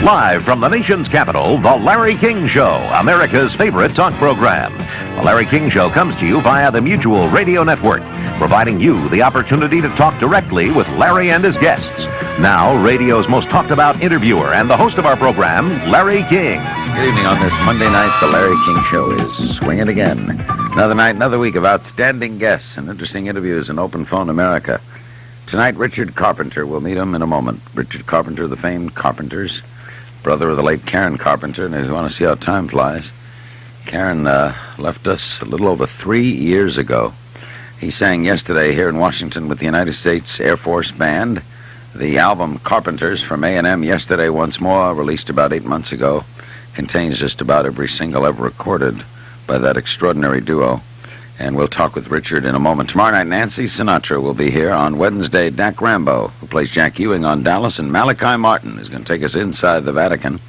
Live from the nation's capital, The Larry King Show, America's favorite talk program. The Larry King Show comes to you via the Mutual Radio Network, providing you the opportunity to talk directly with Larry and his guests. Now, radio's most talked about interviewer and the host of our program, Larry King. Good evening on this Monday night. The Larry King Show is swinging again. Another night, another week of outstanding guests and interesting interviews in Open Phone America. Tonight, Richard Carpenter. We'll meet him in a moment. Richard Carpenter, the famed Carpenters, brother of the late Karen Carpenter. And if you want to see how time flies, Karen left us a little over 3 years ago. He sang yesterday here in Washington with the United States Air Force Band. The album Carpenters from A&M, Yesterday Once More, released about 8 months ago, contains just about every single ever recorded by that extraordinary duo. And we'll talk with Richard in a moment. Tomorrow night, Nancy Sinatra will be here. On Wednesday, Dak Rambo, who plays Jack Ewing on Dallas, and Malachi Martin is going to take us inside the Vatican.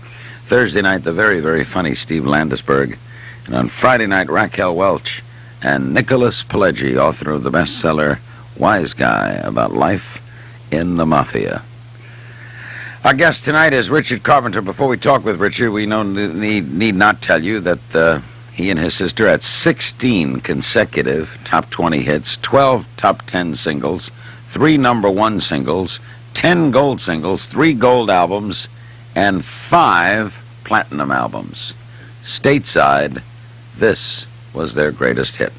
Thursday night, the very, very funny Steve Landesberg. And on Friday night, Raquel Welch and Nicholas Pileggi, author of the bestseller Wise Guy About Life in the Mafia. Our guest tonight is Richard Carpenter. Before we talk with Richard, we need not tell you that he and his sister had 16 consecutive top 20 hits, 12 top 10 singles, 3 number 1 singles, 10 gold singles, 3 gold albums, and 5 platinum albums. Stateside, this was their greatest hit.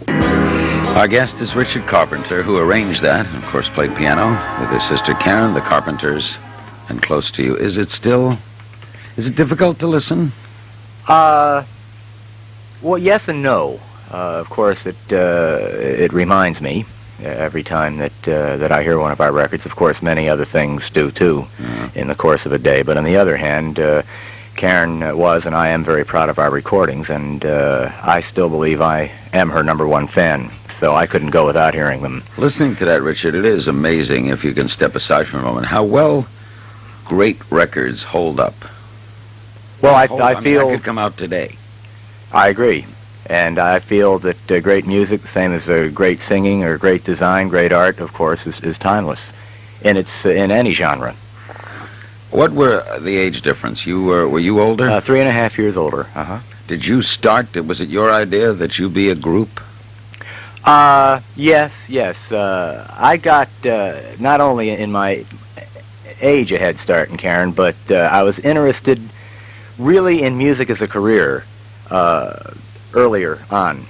Our guest is Richard Carpenter, who arranged that, and of course played piano with his sister Karen, the Carpenters, and Close to You. Is it difficult to listen? Well, yes and no. Of course, it reminds me every time that I hear one of our records. Of course, many other things do too in the course of a day. But on the other hand, Karen was and I am very proud of our recordings, and I still believe I am her number 1 fan. So I couldn't go without hearing them. Listening to that, Richard, it is amazing, if you can step aside for a moment, how well great records hold up. Well, I that feel could come out today. I agree. And I feel that great music, the same as great singing or great design, great art, of course, is timeless. And it's in any genre. What were the age difference? Were you older? 3.5 years older. Did you start, was it your idea that you be a group? Yes. I got not only in my age a head start in Karen, but I was interested really in music as a career earlier on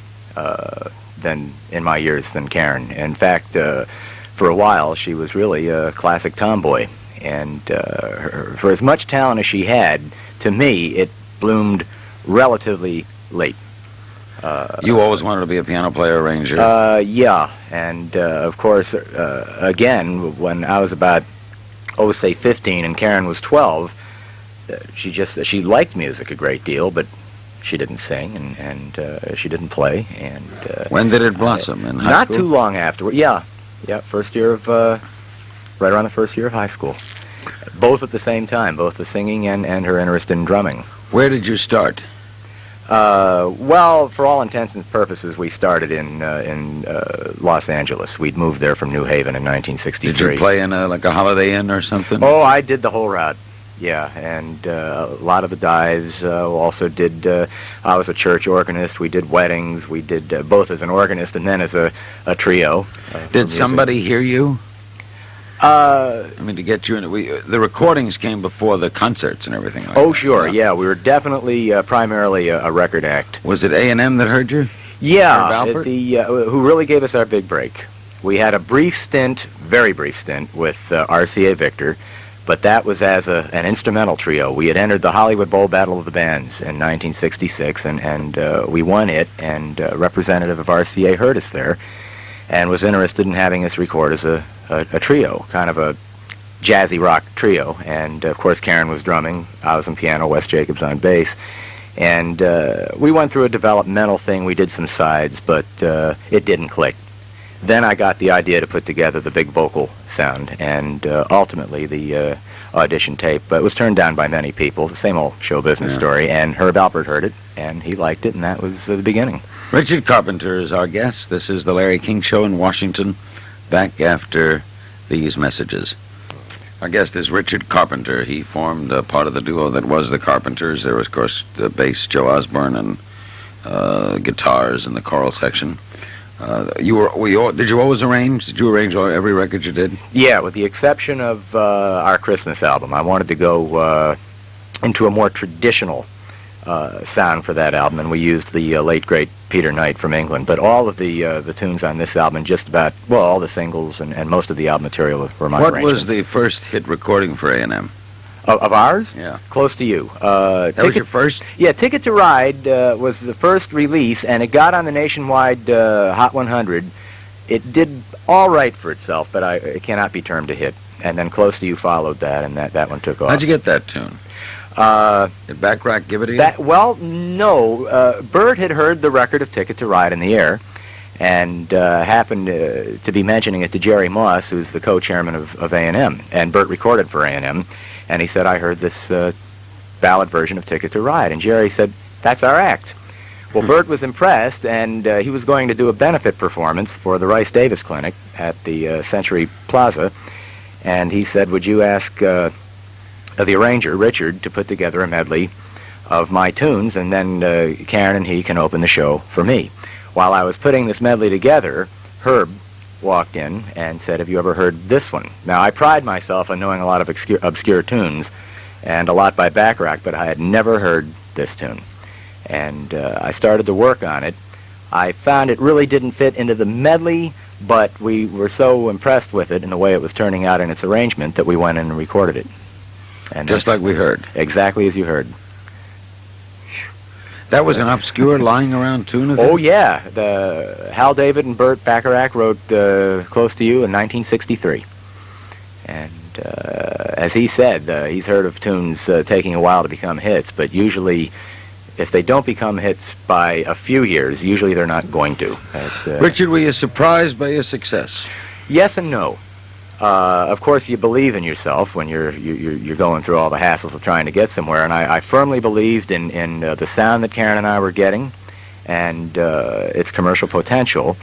than in my years than Karen. In fact, for a while she was really a classic tomboy, and for as much talent as she had, to me it bloomed relatively late. You always wanted to be a piano player, arranger? Yeah, and of course, again, when I was about, say 15 and Karen was 12, she liked music a great deal, but she didn't sing and she didn't play. And when did it blossom? In high not school? Too long afterward. Yeah, first year of right around the first year of high school. Both at the same time, both the singing and her interest in drumming. Where did you start? Well, for all intents and purposes, we started in Los Angeles. We'd moved there from New Haven in 1963. Did you play in a Holiday Inn or something? Oh, I did the whole route. Yeah, and a lot of the dives. Also did. I was a church organist. We did weddings. We did both as an organist and then as a trio. Did somebody hear you? I mean, to get you in, the recordings came before the concerts and everything like that. Oh, sure, yeah. We were definitely primarily a record act. Was it A&M that heard you? Yeah, who really gave us our big break. We had a very brief stint with RCA Victor, but that was as an instrumental trio. We had entered the Hollywood Bowl Battle of the Bands in 1966, and we won it, and a representative of RCA heard us there and was interested in having us record as a trio, kind of a jazzy rock trio. And of course Karen was drumming, I was on piano, Wes Jacobs on bass, and we went through a developmental thing. We did some sides, but it didn't click. Then I got the idea to put together the big vocal sound, and ultimately the audition tape was turned down by many people, the same old show business story, and Herb Alpert heard it and he liked it, and that was the beginning. Richard Carpenter is our guest. This is the Larry King Show in Washington. Back after these messages. Our guest is Richard Carpenter. He formed part of the duo that was the Carpenters. There was, of course, the bass, Joe Osborne, and guitars in the choral section. Did you always arrange? Did you arrange every record you did? Yeah, with the exception of our Christmas album. I wanted to go into a more traditional sound for that album, and we used the late, great Peter Knight from England. But all of the tunes on this album, just about, well, all the singles and most of the album material were my arrangement. What was the first hit recording for A&M? Of ours? Yeah. Close to You. That was your first? Yeah, Ticket to Ride was the first release, and it got on the nationwide Hot 100. It did all right for itself, but it cannot be termed a hit. And then Close to You followed that, and that one took off. How'd you get that tune? Did Backrack give it to you? Well, no. Bert had heard the record of Ticket to Ride in the air, and happened to be mentioning it to Jerry Moss, who's the co-chairman of A&M. And Bert recorded for A&M, and he said, I heard this ballad version of Ticket to Ride. And Jerry said, that's our act. Well, Bert was impressed, and he was going to do a benefit performance for the Rice Davis Clinic at the Century Plaza. And he said, would you ask the arranger, Richard, to put together a medley of my tunes, and then Karen and he can open the show for me. While I was putting this medley together, Herb walked in and said, have you ever heard this one? Now, I pride myself on knowing a lot of obscure tunes, and a lot by Backrack, but I had never heard this tune. And I started to work on it. I found it really didn't fit into the medley, but we were so impressed with it and the way it was turning out in its arrangement that we went in and recorded it. And just like we heard. Exactly as you heard. That was an obscure lying around tune? Oh, yeah. Hal David and Burt Bacharach wrote Close to You in 1963. And as he said, he's heard of tunes taking a while to become hits, but usually if they don't become hits by a few years, usually they're not going to. Richard, were you surprised by your success? Yes and no. Of course, you believe in yourself when you're going through all the hassles of trying to get somewhere, and I firmly believed in the sound that Karen and I were getting and its commercial potential.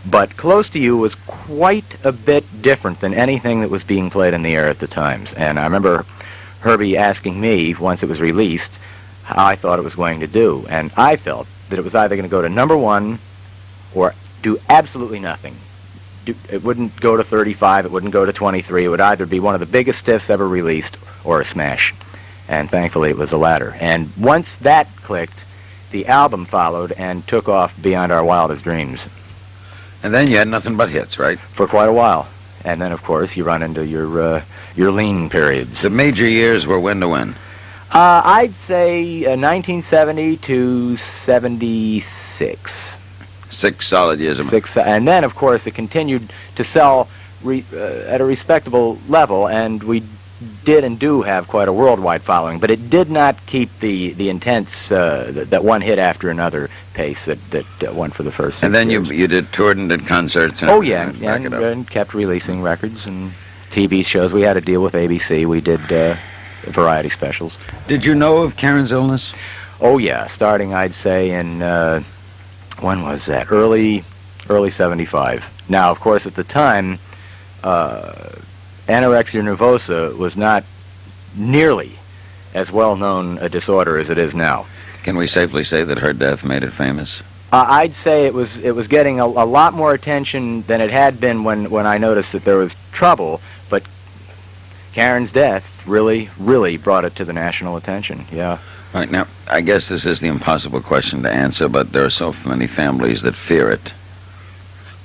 But Close to You was quite a bit different than anything that was being played in the air at the times. And I remember Herbie asking me, once it was released, how I thought it was going to do. And I felt that it was either going to go to #1 or do absolutely nothing. It wouldn't go to 35, it wouldn't go to 23. It would either be one of the biggest stiffs ever released or a smash. And thankfully it was the latter. And once that clicked, the album followed and took off beyond our wildest dreams. And then you had nothing but hits, right? For quite a while. And then, of course, you run into your lean periods. The major years were when to when? I'd say 1970 to 76. 6 solid years. And then, of course, it continued to sell at a respectable level, and we did and do have quite a worldwide following, but it did not keep the intense, that one hit after another pace that went for the first 6 And then years. you did toured and did concerts. And Oh, yeah, and kept releasing records and TV shows. We had a deal with ABC. We did variety specials. Did you know of Karen's illness? Oh, yeah, starting, I'd say, in, when was that? Early 75. Now, of course, at the time, anorexia nervosa was not nearly as well-known a disorder as it is now. Can we safely say that her death made it famous? I'd say it was getting a lot more attention than it had been when I noticed that there was trouble, but Karen's death really brought it to the national attention, yeah. All right, now, I guess this is the impossible question to answer, but there are so many families that fear it.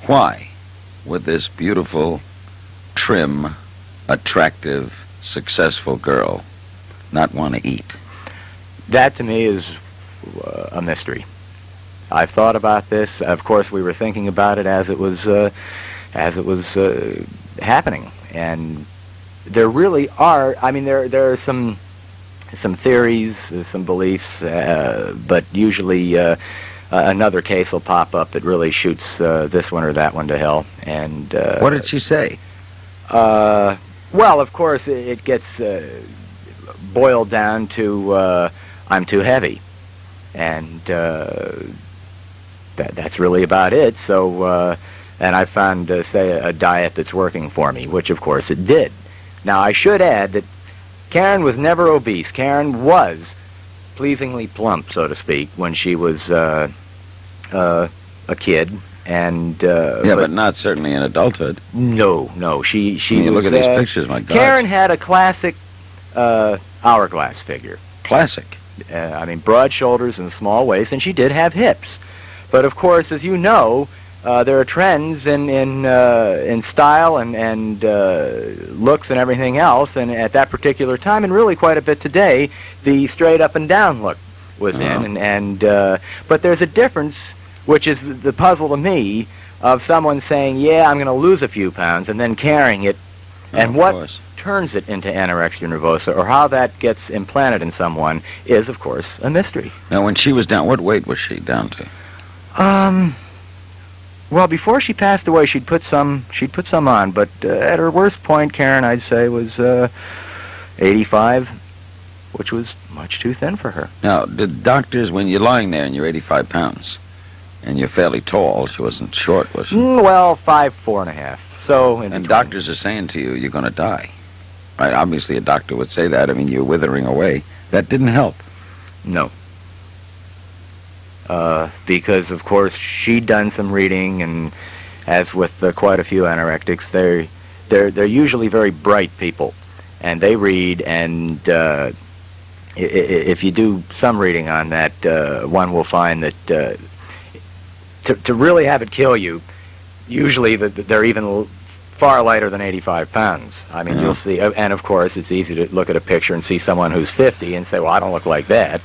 Why would this beautiful, trim, attractive, successful girl not want to eat? That, to me, is a mystery. I've thought about this. Of course, we were thinking about it as it was happening, and there really are. I mean, there are some theories, some beliefs, but usually another case will pop up that really shoots this one or that one to hell. And what did she say? Well, of course, it gets boiled down to I'm too heavy, and that's really about it. So, and I found, say, a diet that's working for me, which of course it did. Now, I should add that Karen was never obese. Karen was pleasingly plump, so to speak, when she was a kid. And but not certainly in adulthood. No. She When you was, look at these pictures, my God. Karen had a classic hourglass figure. Classic. I mean, broad shoulders and small waist, and she did have hips. But of course, as you know, there are trends in style and looks and everything else. And at that particular time, and really quite a bit today, the straight up and down look was in. But there's a difference, which is the puzzle to me, of someone saying, "Yeah, I'm going to lose a few pounds," and then carrying it, and what turns it into anorexia nervosa, or how that gets implanted in someone, is, of course, a mystery. Now, when she was down, what weight was she down to? Well, before she passed away, she'd put some on, but at her worst point, Karen, I'd say, was 85, which was much too thin for her. Now, did doctors, when you're lying there and you're 85 pounds, and you're fairly tall, she wasn't short, was she? Well, 5'4.5". So, and doctors are saying to you, you're going to die. Right? Obviously, a doctor would say that. I mean, you're withering away. That didn't help. No. Because, of course, she'd done some reading, and as with quite a few anorectics, they're usually very bright people, and they read, and if you do some reading on that, one will find that to really have it kill you, usually they're even far lighter than 85 pounds. I mean, you'll see, and of course, it's easy to look at a picture and see someone who's 50 and say, well, I don't look like that.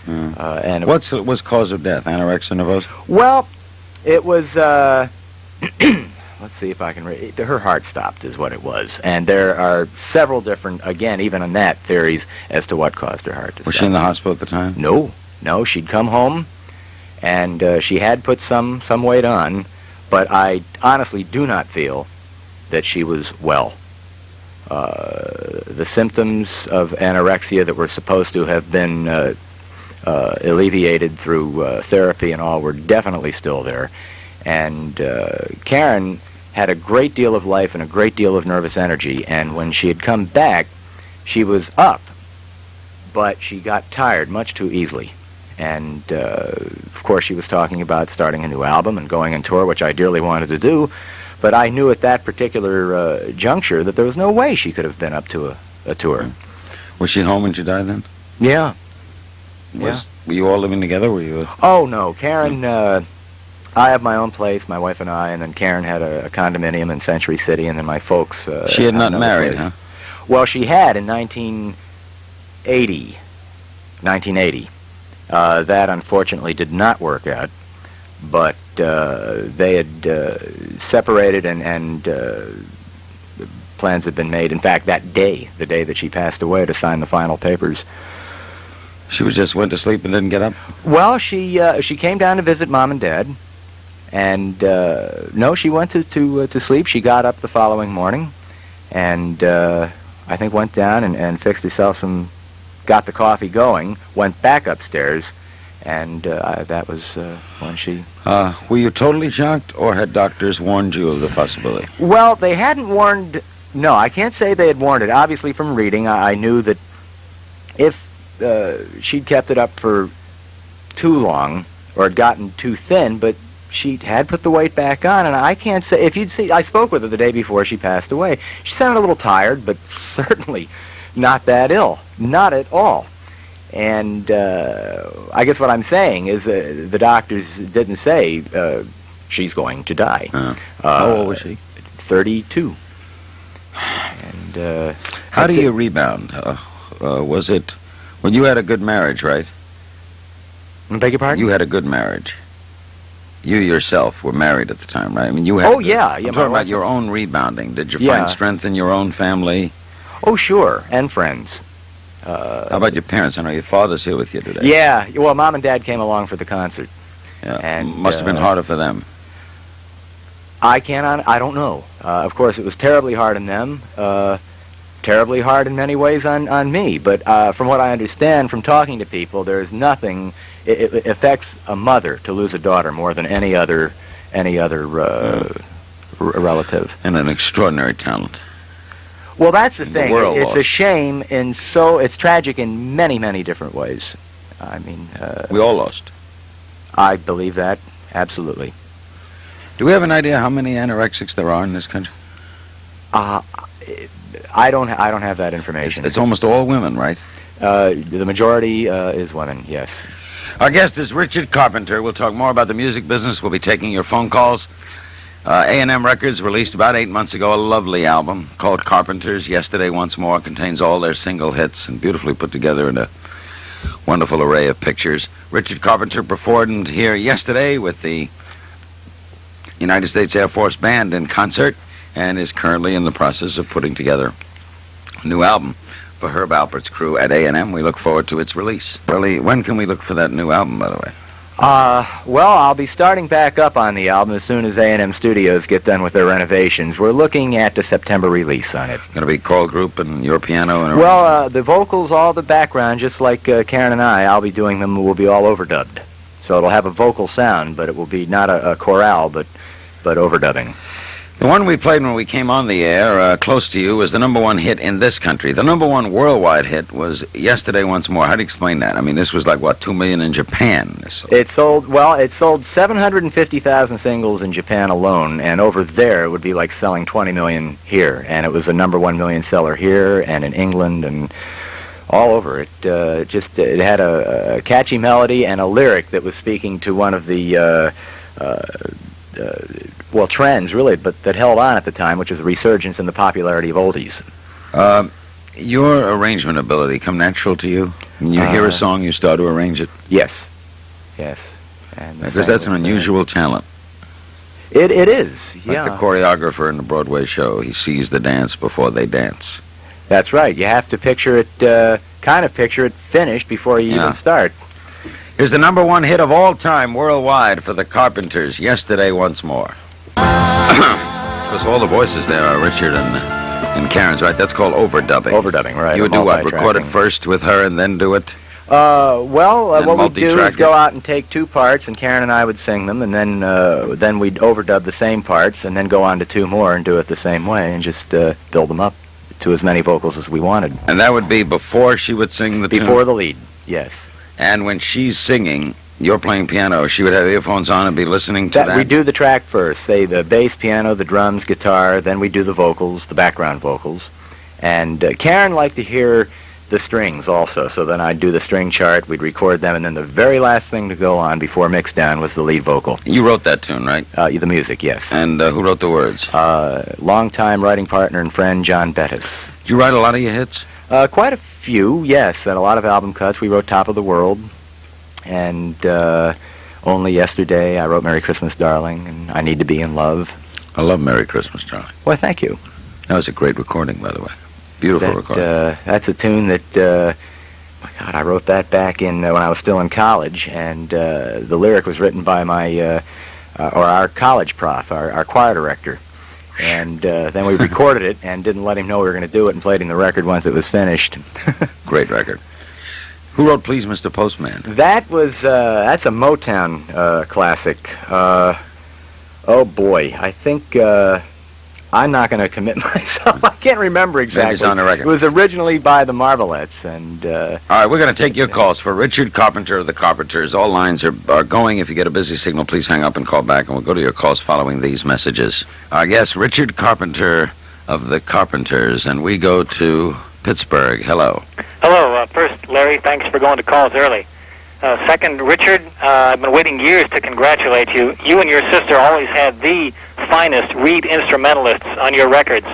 And what's cause of death? Anorexia nervosa? Well, it was, let's see if I can read. Her heart stopped is what it was. And there are several different, again, even on that, theories as to what caused her heart to stop. Was she in the hospital at the time? No, she'd come home, and she had put some weight on, but I honestly do not feel that she was well. The symptoms of anorexia that were supposed to have been alleviated through therapy and all were definitely still there. And Karen had a great deal of life and a great deal of nervous energy, and when she had come back, she was up, but she got tired much too easily. And of course, she was talking about starting a new album and going on tour, which I dearly wanted to do, but I knew at that particular juncture that there was no way she could have been up to a tour. Was she home when she died then? Yeah. Were you all living together? Were you? Oh, no. Karen, I have my own place, my wife and I, and then Karen had a condominium in Century City, and then my folks... she had not married, huh? Well, she had in 1980. That, unfortunately, did not work out, but they had separated, and plans had been made. In fact, that day, the day that she passed away, to sign the final papers. She just went to sleep and didn't get up? Well, she came down to visit Mom and Dad, and no, she went to sleep. She got up the following morning, and I think went down and fixed herself got the coffee going, went back upstairs, and that was when she... Were you totally shocked, or had doctors warned you of the possibility? Well, they hadn't warned... No, I can't say they had warned it. Obviously, from reading, I knew that if she'd kept it up for too long, or had gotten too thin, but she had put the weight back on, and I can't say... If you'd see... I spoke with her the day before she passed away. She sounded a little tired, but certainly not that ill. Not at all. And I guess what I'm saying is the doctors didn't say she's going to die. How old was she? 32. And how do you rebound? Was it... Well, you had a good marriage, right? I beg your pardon? You had a good marriage. You yourself were married at the time, right? I mean, you had... Oh, yeah. I'm talking about your own rebounding. Did you Yeah. find strength in your own family? Oh, sure. And friends. How about your parents? I know your father's here with you today. Yeah. Well, Mom and Dad came along for the concert. Yeah. And Must have been harder for them. I don't know. Of course, it was terribly hard on them. Terribly hard in many ways on me. But from what I understand from talking to people, there's nothing... It affects a mother to lose a daughter more than any other relative. And an extraordinary talent. Well, that's the The thing. world It's lost. a shame, and so it's tragic in many, many different ways. I mean, We all lost. I believe that absolutely. Do we have an idea how many anorexics there are in this country? I don't have that information. It's almost all women, right? The majority is women. Yes. Our guest is Richard Carpenter. We'll talk more about the music business. We'll be taking your phone calls. A&M Records released about 8 months ago a lovely album called Carpenters. Yesterday Once More contains all their single hits and beautifully put together in a wonderful array of pictures. Richard Carpenter performed here yesterday with the United States Air Force Band in concert and is currently in the process of putting together a new album for Herb Alpert's crew at A&M. We look forward to its release. Really, when can we look for that new album, by the way? Well, I'll be starting back up on the album as soon as A&M Studios get done with their renovations. We're looking at a September release on it. Going to be choral group and your piano and Well, the vocals, all the background, just like Karen and I'll be doing them, will be all overdubbed. So it'll have a vocal sound, but it will be not a chorale, but overdubbing. The one we played when we came on the air, Close to You, was the number one hit in this country. The number one worldwide hit was Yesterday Once More. How do you explain that? I mean, this was like, what, 2 million in Japan? It sold 750,000 singles in Japan alone, and over there it would be like selling 20 million here. And it was a number 1 million seller here and in England and all over. It it had a catchy melody and a lyric that was speaking to one of the trends, really, but that held on at the time, which was a resurgence in the popularity of oldies. Your arrangement ability come natural to you? When you hear a song, you start to arrange it? Yes. And Because that's an unusual talent. It is, yeah. Like the choreographer in the Broadway show, he sees the dance before they dance. That's right. You have to picture it finished before you even start. Here's the number one hit of all time worldwide for the Carpenters, Yesterday Once More. Because all the voices there are Richard and Karen's, right? That's called overdubbing. Overdubbing, right. You would do what? Record it first with her and then do it? What we'd do is multi-track go it? out and take two parts, and Karen and I would sing them, and then we'd overdub the same parts, and then go on to two more and do it the same way, and just build them up to as many vocals as we wanted. And that would be before she would sing the Before tune? the lead, yes. And when she's singing, you're playing piano, she would have earphones on and be listening to that? We do the track first, say the bass, piano, the drums, guitar, then we do the vocals, the background vocals. And Karen liked to hear the strings also, so then I'd do the string chart, we'd record them, and then the very last thing to go on before mix down was the lead vocal. You wrote that tune, right? The music, yes. And who wrote the words? Longtime writing partner and friend, John Bettis. Did you write a lot of your hits? Quite a few, yes, and a lot of album cuts. We wrote Top of the World, and Only Yesterday, I wrote Merry Christmas, Darling, and I Need to Be in Love. I love Merry Christmas, Charlie. Well, thank you. That was a great recording, by the way. Beautiful recording. That's a tune that, my God, I wrote that back in when I was still in college, and the lyric was written by our college prof, our choir director. And then we recorded it and didn't let him know we were going to do it and played him the record once it was finished. Great record. Who wrote Please, Mr. Postman? That's a Motown classic. Oh boy, I think I'm not going to commit myself. I can't remember exactly. Maybe it's on the record. It was originally by the Marvelettes, and all right, we're going to take your calls for Richard Carpenter of the Carpenters. All lines are going. If you get a busy signal, please hang up and call back, and we'll go to your calls following these messages. Our guest, Richard Carpenter of the Carpenters, and we go to Pittsburgh. Hello. Hello. First, Larry, thanks for going to calls early. Second, Richard, I've been waiting years to congratulate you. You and your sister always had the finest reed instrumentalists on your records.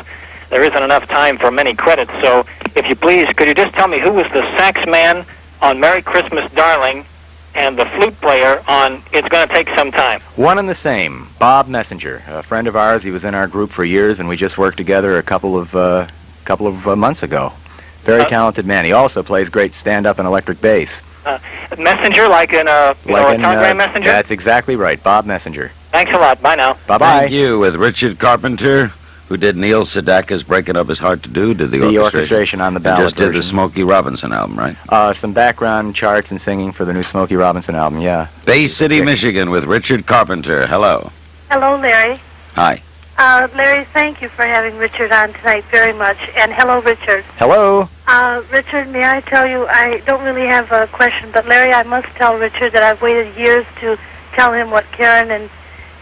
There isn't enough time for many credits, so if you please, could you just tell me who was the sax man on Merry Christmas, Darling, and the flute player on It's Gonna Take Some Time? One and the same, Bob Messenger, a friend of ours. He was in our group for years, and we just worked together a couple of months ago. Very talented man. He also plays great stand-up and electric bass. Messenger, like in a telegram messenger? That's exactly right, Bob Messenger. Thanks a lot. Bye now. Bye-bye. Thank you. With Richard Carpenter, who did Neil Sedaka's Breaking Up His Heart to Do, did the orchestration on the and ballad just did version. the Smokey Robinson album, right? Some background charts and singing for the new Smokey Robinson album, yeah. Bay City, Michigan, with Richard Carpenter. Hello. Hello, Larry. Hi. Larry, thank you for having Richard on tonight very much. And hello, Richard. Hello. Richard, may I tell you, I don't really have a question, but Larry, I must tell Richard that I've waited years to tell him what Karen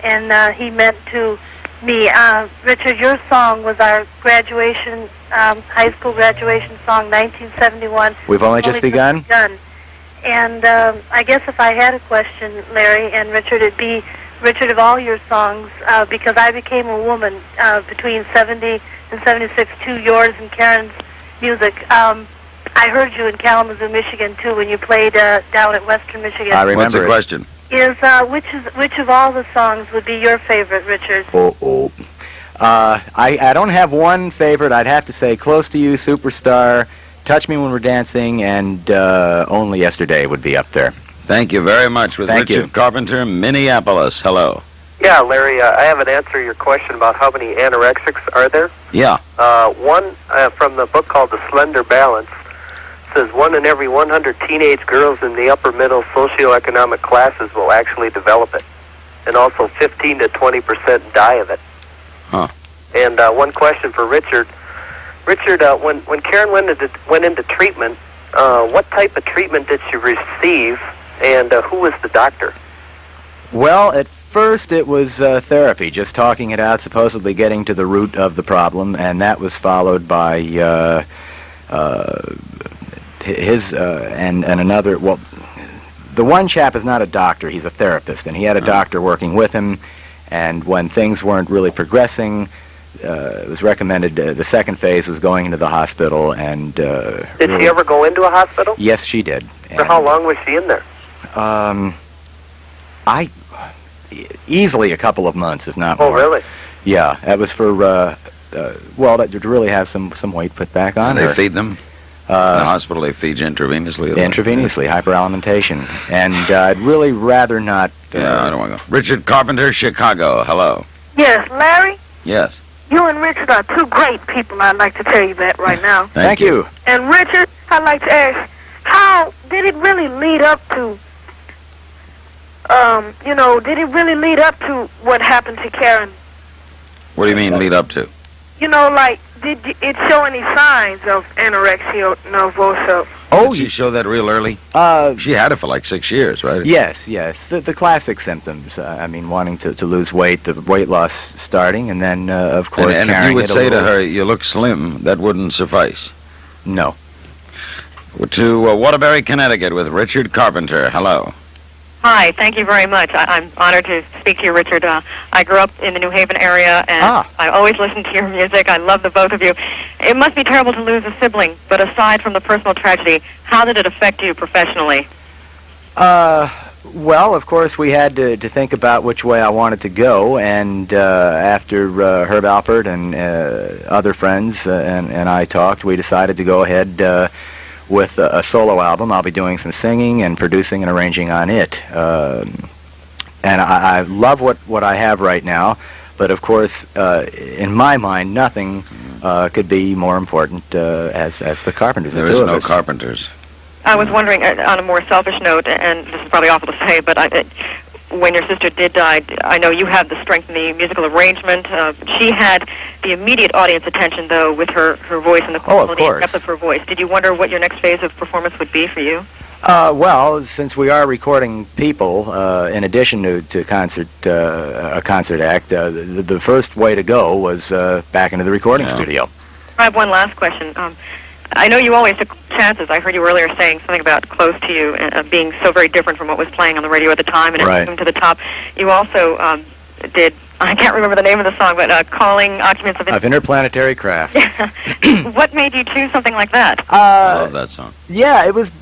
and he meant to me. Richard, your song was our graduation, high school graduation song, 1971. We've only just begun? And I guess if I had a question, Larry and Richard, it'd be, Richard, of all your songs, because I became a woman between 70 and 76 to yours and Karen's music. I heard you in Kalamazoo, Michigan, too, when you played down at Western Michigan. I remember. What's the question? Which of all the songs would be your favorite, Richard? I don't have one favorite. I'd have to say Close to You, Superstar, Touch Me When We're Dancing, and Only Yesterday would be up there. Thank you very much. With Thank Richard you. Carpenter, Minneapolis. Hello. Yeah, Larry, I have an answer to your question about how many anorexics are there. Yeah. One from the book called The Slender Balance says 1 in every 100 teenage girls in the upper middle socioeconomic classes will actually develop it. And also 15 to 20% die of it. Huh. And one question for Richard. Richard, when Karen went into treatment, what type of treatment did she receive, and who was the doctor? Well, at first it was therapy, just talking it out, supposedly getting to the root of the problem, and that was followed by his and another. Well, the one chap is not a doctor; he's a therapist, and he had a doctor working with him. And when things weren't really progressing, it was recommended the second phase was going into the hospital. And did she ever go into a hospital? Yes, she did. For how long was she in there? Easily a couple of months, if not more. Oh, really? Yeah, that was for to really have some weight put back on They her. feed them? In the hospital, they feed you intravenously? Intravenously, hyperalimentation. And I'd really rather not... Yeah, I don't want to go. Richard Carpenter, Chicago. Hello. Yes, Larry, Yes. you and Richard are two great people. I'd like to tell you that right now. Thank you. And Richard, I'd like to ask, how did it really lead up to, did it really lead up to what happened to Karen? What do you mean lead up to? Did it show any signs of anorexia nervosa? Oh, Did she show that real early? She had it for like 6 years, right? yes. The classic symptoms. Wanting to lose weight, the weight loss starting, and then, of course, And if carrying you would it a say to little- her, you look slim, that wouldn't suffice. No. To Waterbury, Connecticut with Richard Carpenter. Hello. Hi, thank you very much. I'm honored to speak to you, Richard. I grew up in the New Haven area, and I always listened to your music. I love the both of you. It must be terrible to lose a sibling, but aside from the personal tragedy, how did it affect you professionally? Well, of course, we had to think about which way I wanted to go, and after Herb Alpert and other friends and I talked, we decided to go ahead with a solo album. I'll be doing some singing and producing and arranging on it. And I love what I have right now, but of course, in my mind, nothing could be more important as the Carpenters. There the is two of no us. Carpenters. I was wondering, on a more selfish note, and this is probably awful to say, but when your sister did die, I know you have the strength in the musical arrangement. She had the immediate audience attention, though, with her voice and the quality and depth of her voice. Did you wonder what your next phase of performance would be for you? Well, since we are recording people, in addition to a concert act, the first way to go was back into the recording studio. I have one last question. I know you always took chances. I heard you earlier saying something about Close to You being so very different from what was playing on the radio at the time, and it came to the top. You also did, I can't remember the name of the song, but Calling Occupants of Interplanetary Craft. What made you choose something like that? I love that song. Yeah, it was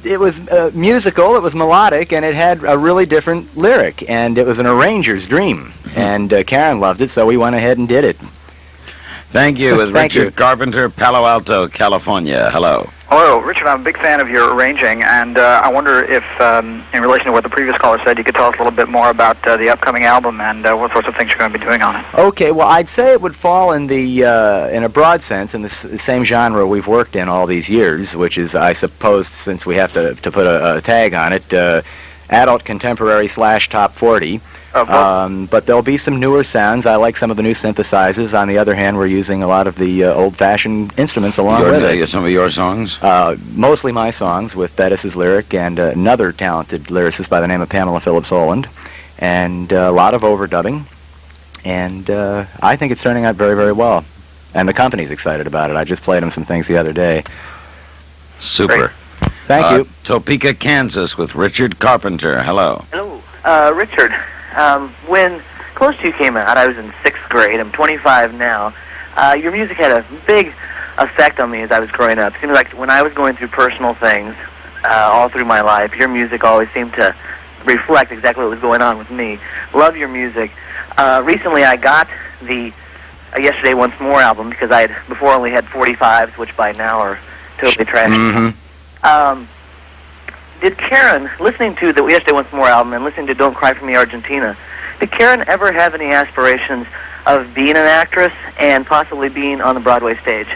musical, it was melodic, and it had a really different lyric, and it was an arranger's dream. And Karen loved it, so we went ahead and did it. Thank you. With Thank Richard you. Carpenter, Palo Alto, California. Hello. Hello, Richard. I'm a big fan of your arranging, and I wonder if, in relation to what the previous caller said, you could tell us a little bit more about the upcoming album and what sorts of things you're going to be doing on it. Okay, well, I'd say it would fall in the in a broad sense in the same genre we've worked in all these years, which is, I suppose, since we have to put a tag on it, adult contemporary / top 40. But there'll be some newer sounds. I like some of the new synthesizers. On the other hand, we're using a lot of the old-fashioned instruments along with it. Some of your songs? Mostly my songs with Bettis's lyric and another talented lyricist by the name of Pamela Phillips Oland, and a lot of overdubbing. And I think it's turning out very, very well. And the company's excited about it. I just played them some things the other day. Super. Great. Thank you. Topeka, Kansas with Richard Carpenter. Hello. Hello. Richard, when Close to You came out, I was in 6th grade. I'm 25 now. Your music had a big effect on me as I was growing up. It seemed like when I was going through personal things all through my life, your music always seemed to reflect exactly what was going on with me. Love your music. Recently I got the Yesterday Once More album because I had before only had 45s, which by now are totally trashy. Did Karen, listening to the Yesterday Once More album and listening to Don't Cry For Me Argentina, did Karen ever have any aspirations of being an actress and possibly being on the Broadway stage?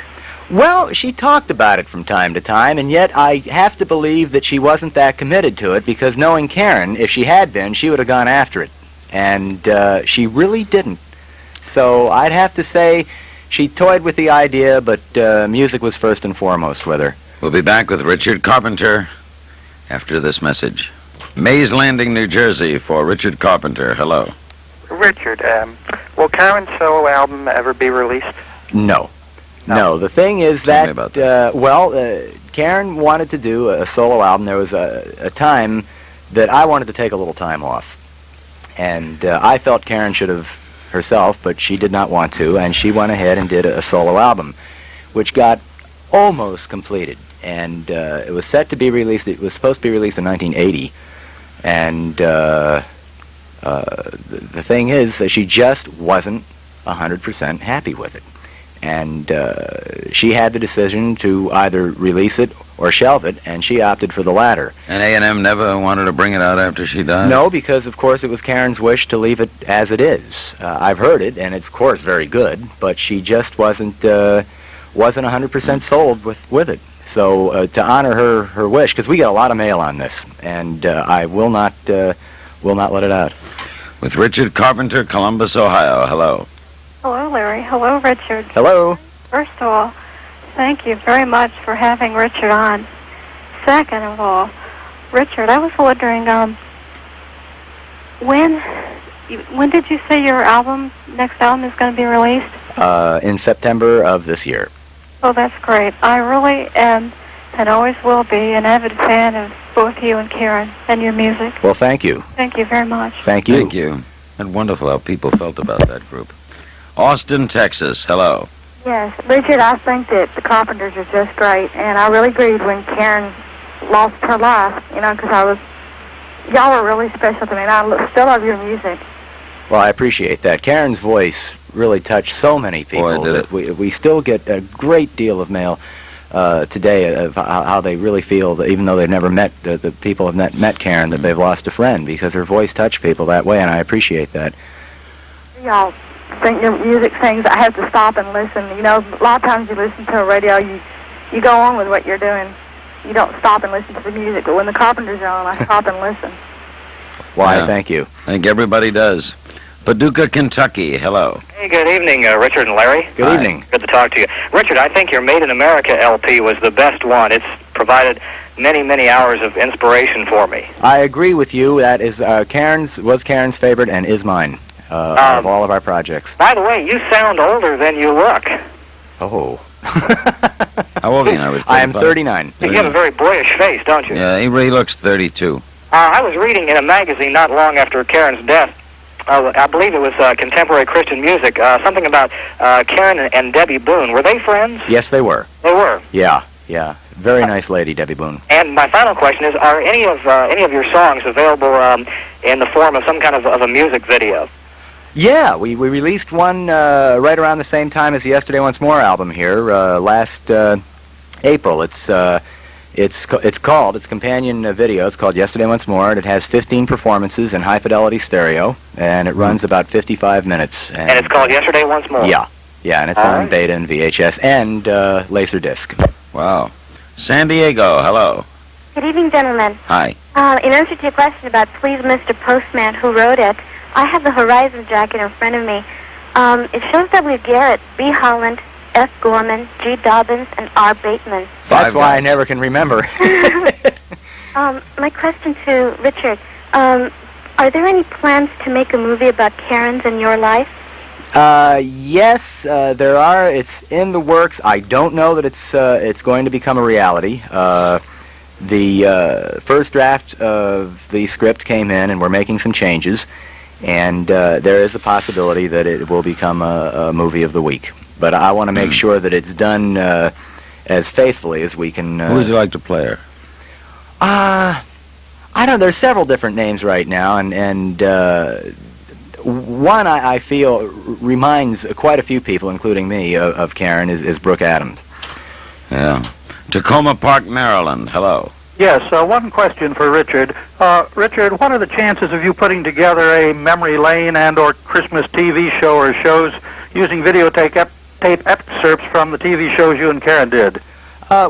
Well, she talked about it from time to time, and yet I have to believe that she wasn't that committed to it, because knowing Karen, if she had been, she would have gone after it. And she really didn't. So I'd have to say she toyed with the idea, but music was first and foremost with her. We'll be back with Richard Carpenter after this message. Mays Landing, New Jersey for Richard Carpenter. Hello. Richard, will Karen's solo album ever be released? No. No, the thing is that, Karen wanted to do a solo album. There was a time that I wanted to take a little time off. And I felt Karen should have herself, but she did not want to, and she went ahead and did a solo album, which got almost completed. And it was set to be released. It was supposed to be released in 1980. And the thing is that she just wasn't 100% happy with it. And she had the decision to either release it or shelve it, and she opted for the latter. And A&M never wanted to bring it out after she died? No, because, of course, it was Karen's wish to leave it as it is. I've heard it, and it's, of course, very good, but she just wasn't 100% sold with it. So to honor her wish, because we get a lot of mail on this, and I will not let it out. With Richard Carpenter, Columbus, Ohio. Hello. Hello, Larry. Hello, Richard. Hello. First of all, thank you very much for having Richard on. Second of all, Richard, I was wondering, when did you say your next album is going to be released? In September of this year. Oh, that's great. I really am, and always will be, an avid fan of both you and Karen and your music. Well, thank you. Thank you very much. Thank you. Thank you. And wonderful how people felt about that group. Austin, Texas. Hello. Yes, Richard, I think that the Carpenters are just great, and I really grieved when Karen lost her life, because y'all were really special to me, and I still love your music. Well, I appreciate that. Karen's voice really touched so many people that we still get a great deal of mail today of how they really feel, that even though they've never met, the people have met Karen, that they've lost a friend, because her voice touched people that way, and I appreciate that. Y'all think your music things, I have to stop and listen. A lot of times you listen to a radio, you go on with what you're doing. You don't stop and listen to the music, but when the Carpenters are on, I stop and listen. Why, thank you. I think everybody does. Paducah, Kentucky. Hello. Hey, good evening, Richard and Larry. Good evening. Good to talk to you. Richard, I think your Made in America LP was the best one. It's provided many, many hours of inspiration for me. I agree with you. That is Karen's favorite and is mine of all of our projects. By the way, you sound older than you look. Oh. How old are you now? I am 39. You have a very boyish face, don't you? Yeah, he really looks 32. I was reading in a magazine not long after Karen's death, I believe it was Contemporary Christian Music, something about Karen and Debbie Boone. Were they friends? Yes, they were. They were? Yeah. Very nice lady, Debbie Boone. And my final question is, are any of your songs available in the form of some kind of a music video? Yeah, we released one right around the same time as the Yesterday Once More album here, last April. It's companion video. It's called Yesterday Once More, and it has 15 performances in high-fidelity stereo, and it runs about 55 minutes. And it's called Yesterday Once More? Yeah, and it's on beta and VHS and Laserdisc. Wow. San Diego, hello. Good evening, gentlemen. Hi. In answer to your question about Please Mr. Postman, who wrote it, I have the Horizon jacket in front of me. It shows W. Garrett, B. Holland, F. Gorman, G. Dobbins, and R. Bateman. That's why I never can remember. My question to Richard, are there any plans to make a movie about Karens in your life? Yes, there are. It's in the works. I don't know that it's going to become a reality. The first draft of the script came in, and we're making some changes. And there is a possibility that it will become a movie of the week. But I want to make sure that it's done as faithfully as we can. Who would you like to play her? I don't. There's several different names right now, and one I feel reminds quite a few people, including me, of Karen is Brooke Adams. Yeah. Tacoma Park, Maryland. Hello. Yes, one question for Richard. Richard, what are the chances of you putting together a memory lane and or Christmas TV show or shows using videotape excerpts from the TV shows you and Karen did?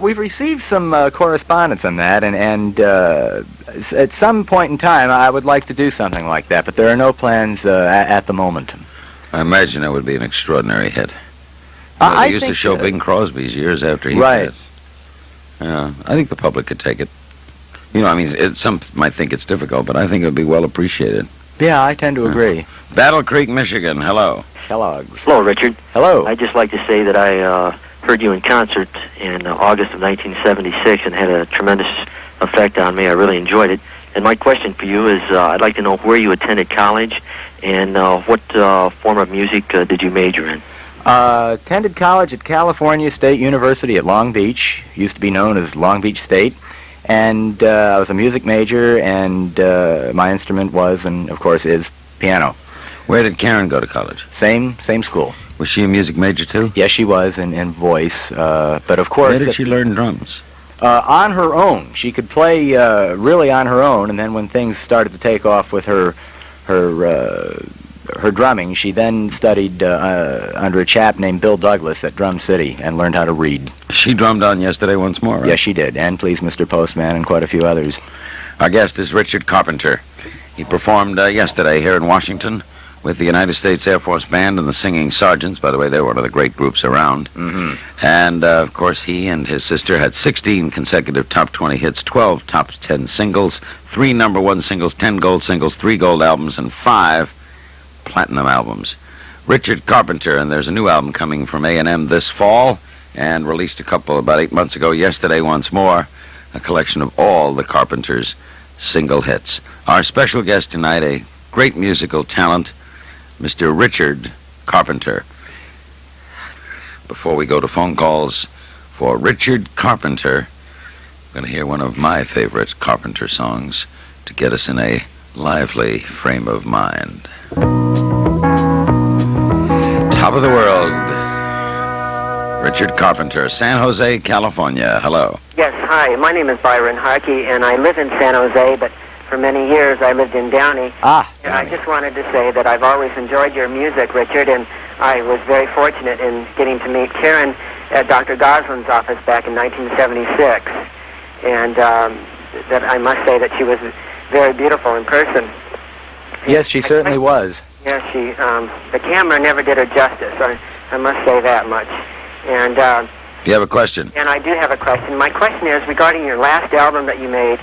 We've received some correspondence on that, and at some point in time, I would like to do something like that, but there are no plans at the moment. I imagine it would be an extraordinary hit. They used to show Bing Crosby's years after he passed. Yeah, I think the public could take it. You know, I mean, some might think it's difficult, but I think it would be well appreciated. Yeah, I tend to agree. Battle Creek, Michigan. Hello. Kellogg's. Hello, Richard. Hello. I'd just like to say that I heard you in concert in August of 1976 and had a tremendous effect on me. I really enjoyed it. And my question for you is, I'd like to know where you attended college and what form of music did you major in? Attended college at California State University at Long Beach, used to be known as Long Beach State, and I was a music major, and my instrument was, and of course is, piano. Where did Karen go to college? Same school. Was she a music major too? Yes, she was, in voice, but of course... Where did she learn drums? On her own. She could play really on her own, and then when things started to take off with her drumming, she then studied under a chap named Bill Douglas at Drum City and learned how to read. She drummed on Yesterday once more, right? Yes, she did, and Please Mr. Postman and quite a few others. Our guest is Richard Carpenter. He performed yesterday here in Washington with the United States Air Force Band and the Singing Sergeants. By the way, they're one of the great groups around. Mm-hmm. And, of course, he and his sister had 16 consecutive top 20 hits, 12 top 10 singles, 3 number 1 singles, 10 gold singles, 3 gold albums, and 5 platinum albums. Richard Carpenter, and there's a new album coming from A&M this fall, and released about 8 months ago, Yesterday Once More, a collection of all the Carpenters' single hits. Our special guest tonight, a great musical talent, Mr. Richard Carpenter. Before we go to phone calls for Richard Carpenter, we're going to hear one of my favorite Carpenter songs to get us in a lively frame of mind. Top of the world, Richard Carpenter, San Jose, California. Hello. Yes, hi. My name is Byron Harkey, and I live in San Jose, but for many years I lived in Downey. And I just wanted to say that I've always enjoyed your music, Richard, and I was very fortunate in getting to meet Karen at Dr. Goslin's office back in 1976. And that I must say that she was very beautiful in person. Yes, she certainly was. Yes, the camera never did her justice. I must say that much. And you have a question? And I do have a question. My question is regarding your last album that you made,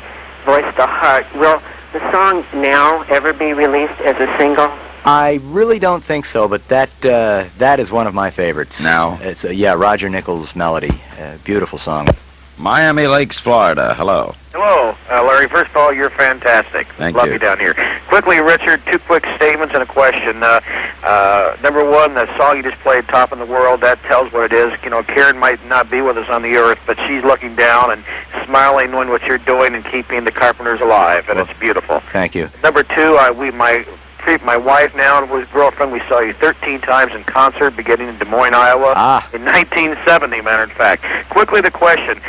Voice to Heart. Will the song Now ever be released as a single? I really don't think so, but that is one of my favorites. Now? It's Roger Nichols' melody. Beautiful song. Miami Lakes, Florida. Hello. Hello, Larry. First of all, you're fantastic. Thank Love you. you down here. Quickly, Richard, 2 quick statements and a question. Number one, the song you just played, Top in the World, that tells what it is. You know, Karen might not be with us on the earth, but she's looking down and smiling, knowing what you're doing and keeping the Carpenters alive, and it's beautiful. Thank you. Number two, my wife now and his girlfriend, we saw you 13 times in concert beginning in Des Moines, Iowa in 1970, matter of fact. Quickly, the question.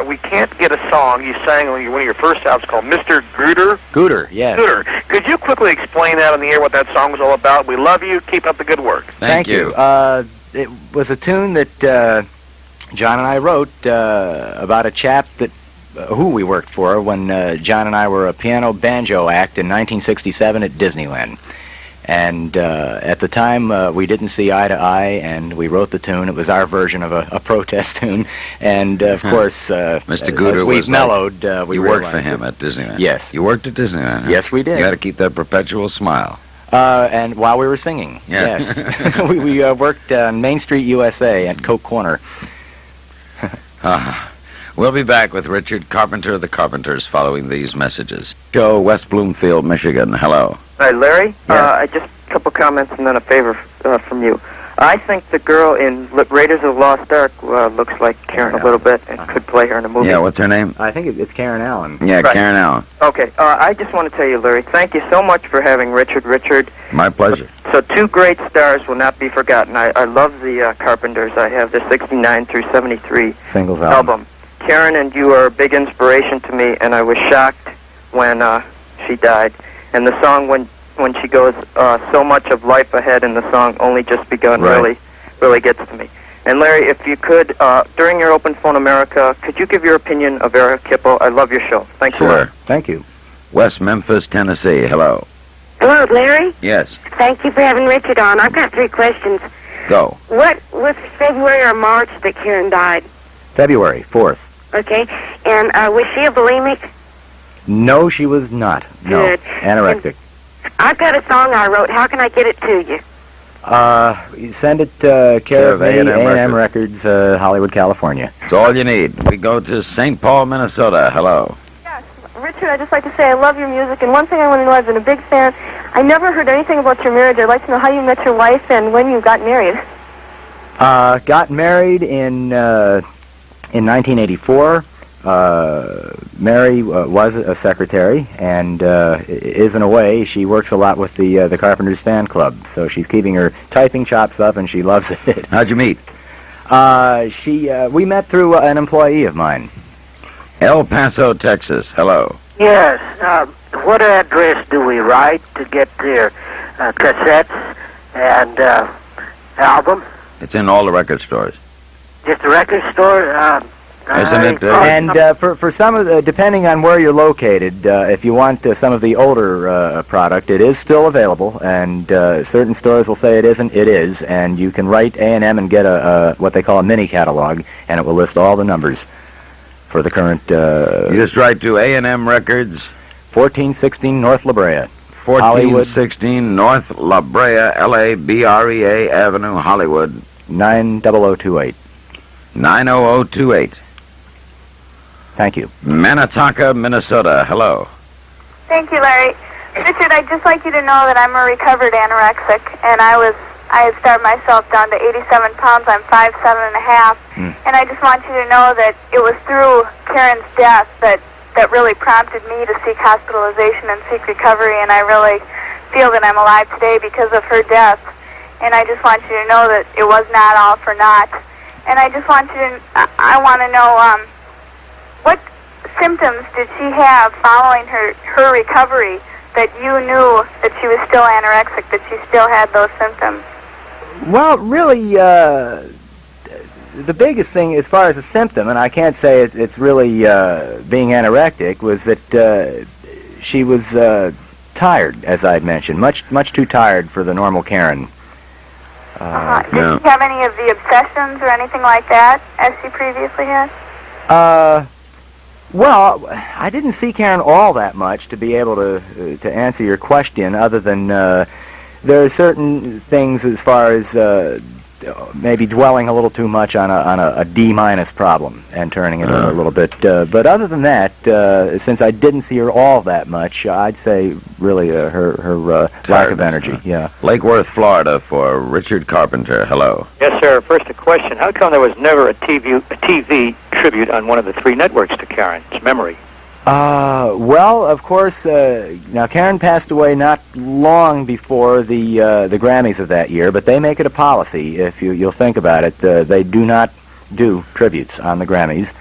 We can't get a song you sang on one of your first albums called Mr. Gooder. Gooder, yes. Gooder. Could you quickly explain that on the air, what that song was all about? We love you. Keep up the good work. Thank you. It was a tune that John and I wrote about a chap that who we worked for when John and I were a piano banjo act in 1967 at Disneyland. And at the time, we didn't see eye to eye, and we wrote the tune. It was our version of a protest tune. And, of course, Mr. Gooder as we was mellowed, we you worked for realized him at Disneyland. Yes. You worked at Disneyland, huh? Yes, we did. You had to keep that perpetual smile. And while we were singing, Yeah. yes. we worked on Main Street, USA at Coke Corner. We'll be back with Richard Carpenter of the Carpenters following these messages. Joe, West Bloomfield, Michigan. Hello. Hi, Larry. Yeah. Just a couple comments and then a favor from you. I think the girl in Raiders of the Lost Ark looks like Karen a little bit and could play her in a movie. Yeah, what's her name? I think it's Karen Allen. Yeah, Right. Karen Allen. Okay, I just want to tell you, Larry, thank you so much for having Richard. My pleasure. So two great stars will not be forgotten. I love the Carpenters. I have the 69 through 73 Singles album. Karen and you are a big inspiration to me, and I was shocked when she died. And the song when she goes, so much of life ahead in the song Only Just Begun Right. really gets to me. And Larry, if you could, during your Open Phone America, could you give your opinion of Vera Kipple? I love your show. Thanks a lot. Sure. Thank you. West Memphis, Tennessee. Hello. Hello, Larry. Yes. Thank you for having Richard on. I've got 3 questions. Go. What was February or March that Karen died? February 4th. Okay. And was she a bulimic? No, she was not. No. Good. Anorectic. I've got a song I wrote. How can I get it to you? You send it care of A&M A&M Records, Hollywood, California. That's all you need. We go to St. Paul, Minnesota. Hello. Richard, I'd just like to say I love your music, and one thing I want to know, I've been a big fan. I never heard anything about your marriage. I'd like to know how you met your wife and when you got married. Got married in 1984. Mary was a secretary and is in a way. She works a lot with the Carpenters fan club, so she's keeping her typing chops up, and she loves it. How'd you meet? We met through an employee of mine. El Paso, Texas. Hello. Yes. What address do we write to get their cassettes and album? It's in all the record stores. Just a record store? Isn't it? And for some of the, depending on where you're located, if you want some of the older product, it is still available, and certain stores will say it isn't. It is, and you can write A&M and get a what they call a mini catalog, and it will list all the numbers for the current. You just write to A&M Records, 1416 North La Brea, 1416 North La Brea, LABREA Avenue, Hollywood, 90028. 90028. Thank you. Manitowoc, Minnesota. Hello. Thank you, Larry. Richard, I'd just like you to know that I'm a recovered anorexic, and I had starved myself down to 87 pounds. I'm 5'7.5", and I just want you to know that it was through Karen's death that really prompted me to seek hospitalization and seek recovery, and I really feel that I'm alive today because of her death. And I just want you to know that it was not all for naught. And I just want you to, I want to know, what symptoms did she have following her recovery that you knew that she was still anorexic, that she still had those symptoms? Well, really, the biggest thing as far as a symptom, and I can't say it's really being anorectic, was that she was tired, as I'd mentioned, much too tired for the normal Karen. Did she have any of the obsessions or anything like that, as she previously had? Well, I didn't see Karen all that much to be able to answer your question, other than there are certain things as far as maybe dwelling a little too much on a D- problem and turning it a little bit. But other than that, since I didn't see her all that much, I'd say really her lack of energy. Yeah. Lake Worth, Florida, for Richard Carpenter. Hello. Yes, sir. First, a question. How come there was never a TV tribute on one of the 3 networks to Karen's memory? Well, of course, now Karen passed away not long before the Grammys of that year, but they make it a policy, if you'll think about it, they do not do tributes on the Grammys.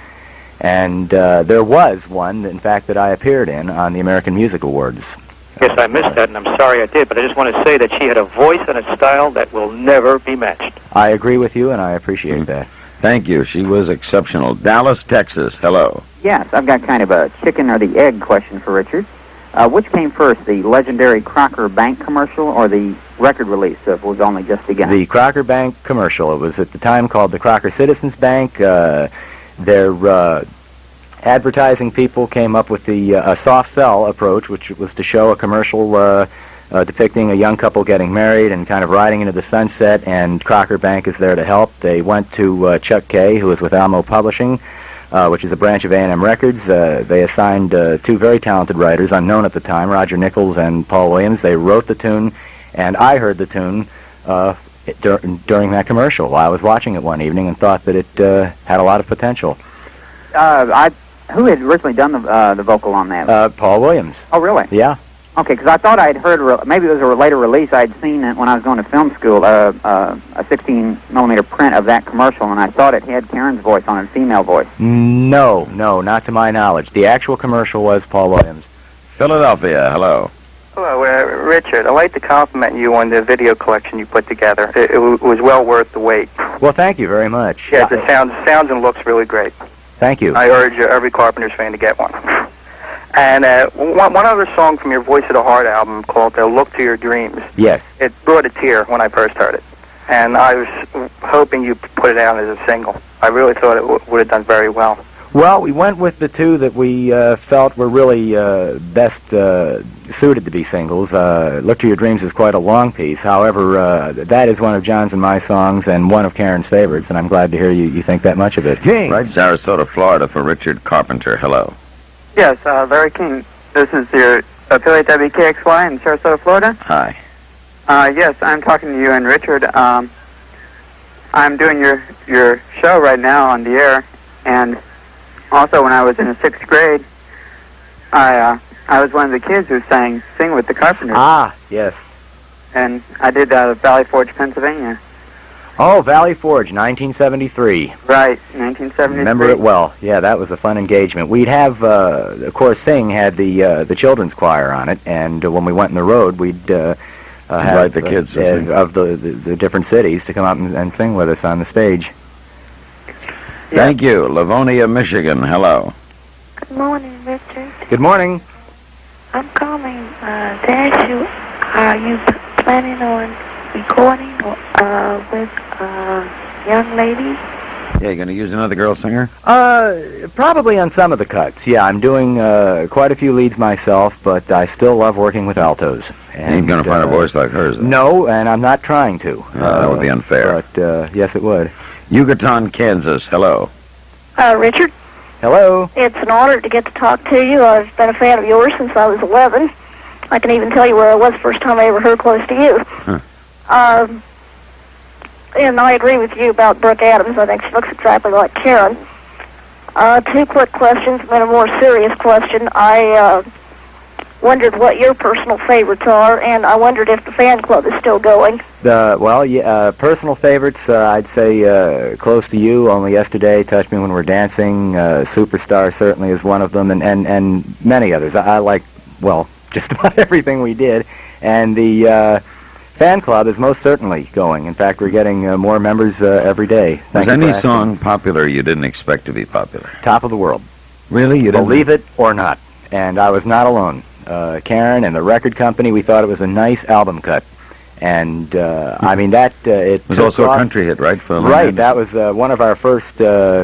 And there was one, in fact, that I appeared in on the American Music Awards. Yes, I missed that, and I'm sorry I did, but I just want to say that she had a voice and a style that will never be matched. I agree with you, and I appreciate that. Thank you. She was exceptional. Dallas, Texas. Hello. Yes, I've got kind of a chicken or the egg question for Richard. Which came first, the legendary Crocker Bank commercial or the record release of Was Only Just Begun? The Crocker Bank commercial. It was at the time called the Crocker Citizens Bank. Their advertising people came up with the soft sell approach, which was to show a commercial depicting a young couple getting married and kind of riding into the sunset, and Crocker Bank is there to help. They went to Chuck Kay, who was with Almo Publishing, which is a branch of A&M Records. They assigned two very talented writers, unknown at the time, Roger Nichols and Paul Williams. They wrote the tune, and I heard the tune during that commercial while I was watching it one evening and thought that it had a lot of potential. Who had originally done the vocal on that? Paul Williams. Oh, really? Yeah. Okay, because I thought I'd heard, maybe it was a later release, I'd seen it when I was going to film school, a 16-millimeter print of that commercial, and I thought it had Karen's voice on it, female voice. No, not to my knowledge. The actual commercial was Paul Williams. Philadelphia, hello. Hello, Richard. I'd like to compliment you on the video collection you put together. It was well worth the wait. Well, thank you very much. Yeah, the sounds and looks really great. Thank you. I urge every Carpenters fan to get one. And one other song from your Voice of the Heart album called Look to Your Dreams. Yes. It brought a tear when I first heard it. And I was hoping you put it out as a single. I really thought it would have done very well. Well, we went with the two that we felt were really best suited to be singles. Look to Your Dreams is quite a long piece. However, that is one of John's and my songs and one of Karen's favorites, and I'm glad to hear you think that much of it. Right, Sarasota, Florida, for Richard Carpenter. Hello. Yes, Larry King. This is your affiliate WKXY in Sarasota, Florida. Hi. Yes, I'm talking to you and Richard. I'm doing your show right now on the air, and also when I was in the 6th grade, I was one of the kids who Sing with the Carpenters. Ah, yes. And I did that at Valley Forge, Pennsylvania. Oh, Valley Forge, 1973. Right, 1973. Remember it well. Yeah, that was a fun engagement. We'd have, of course, Sing had the children's choir on it, and when we went on the road, we'd have invite the kids to sing. Of the different cities to come out and sing with us on the stage. Yeah. Thank you. Livonia, Michigan. Hello. Good morning, Richard. Good morning. I'm calling to ask you, are you planning on recording with young ladies? Yeah, you going to use another girl singer? Probably on some of the cuts. Yeah, I'm doing quite a few leads myself, but I still love working with altos. And you ain't going to find a voice like hers, though. No, and I'm not trying to. That would be unfair. But, yes, it would. Yucatan, Kansas. Hello. Richard? Hello. It's an honor to get to talk to you. I've been a fan of yours since I was 11. I can even tell you where I was the first time I ever heard Close to You. Huh. And I agree with you about Brooke Adams. I think she looks exactly like Karen. Two quick questions, and then a more serious question. I wondered what your personal favorites are, and I wondered if the fan club is still going. Personal favorites, I'd say Close to You, Only Yesterday, Touch Me When We're Dancing, Superstar certainly is one of them, and many others. I like, just about everything we did, and the fan club is most certainly going. In fact, we're getting more members every day. Was any song popular you didn't expect to be popular? Top of the world. Really? You didn't? Believe it or not. And I was not alone. Karen and the record company, we thought it was a nice album cut. And, I mean, it was also a country hit, right? For right. That was one of our first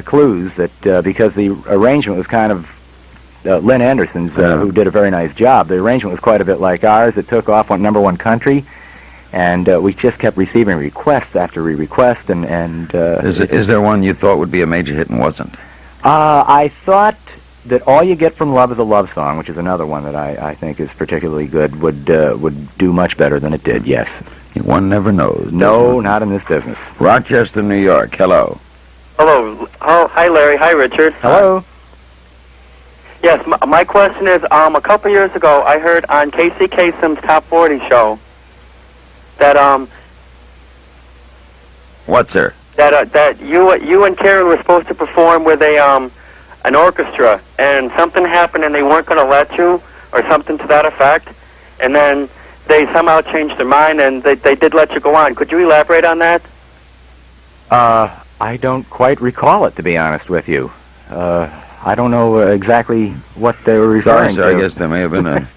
clues that because the arrangement was kind of Lynn Anderson's, who did a very nice job. The arrangement was quite a bit like ours. It took off on #1 country. And we just kept receiving request after request, and is there one you thought would be a major hit and wasn't? I thought that All You Get From Love Is a Love Song, which is another one that I think is particularly good, would do much better than it did. Yes. One never knows. No, not in this business. Rochester, New York. Hello. Hello. Oh, hi, Larry. Hi, Richard. Hello. Yes, my question is, a couple years ago, I heard on Casey Kasem's Top 40 show that what, sir? That you and Karen were supposed to perform with an orchestra, and something happened, and they weren't going to let you, or something to that effect, and then they somehow changed their mind, and they did let you go on. Could you elaborate on that? I don't quite recall it, to be honest with you. I don't know exactly what they were referring Sorry, to. I guess there may have been a...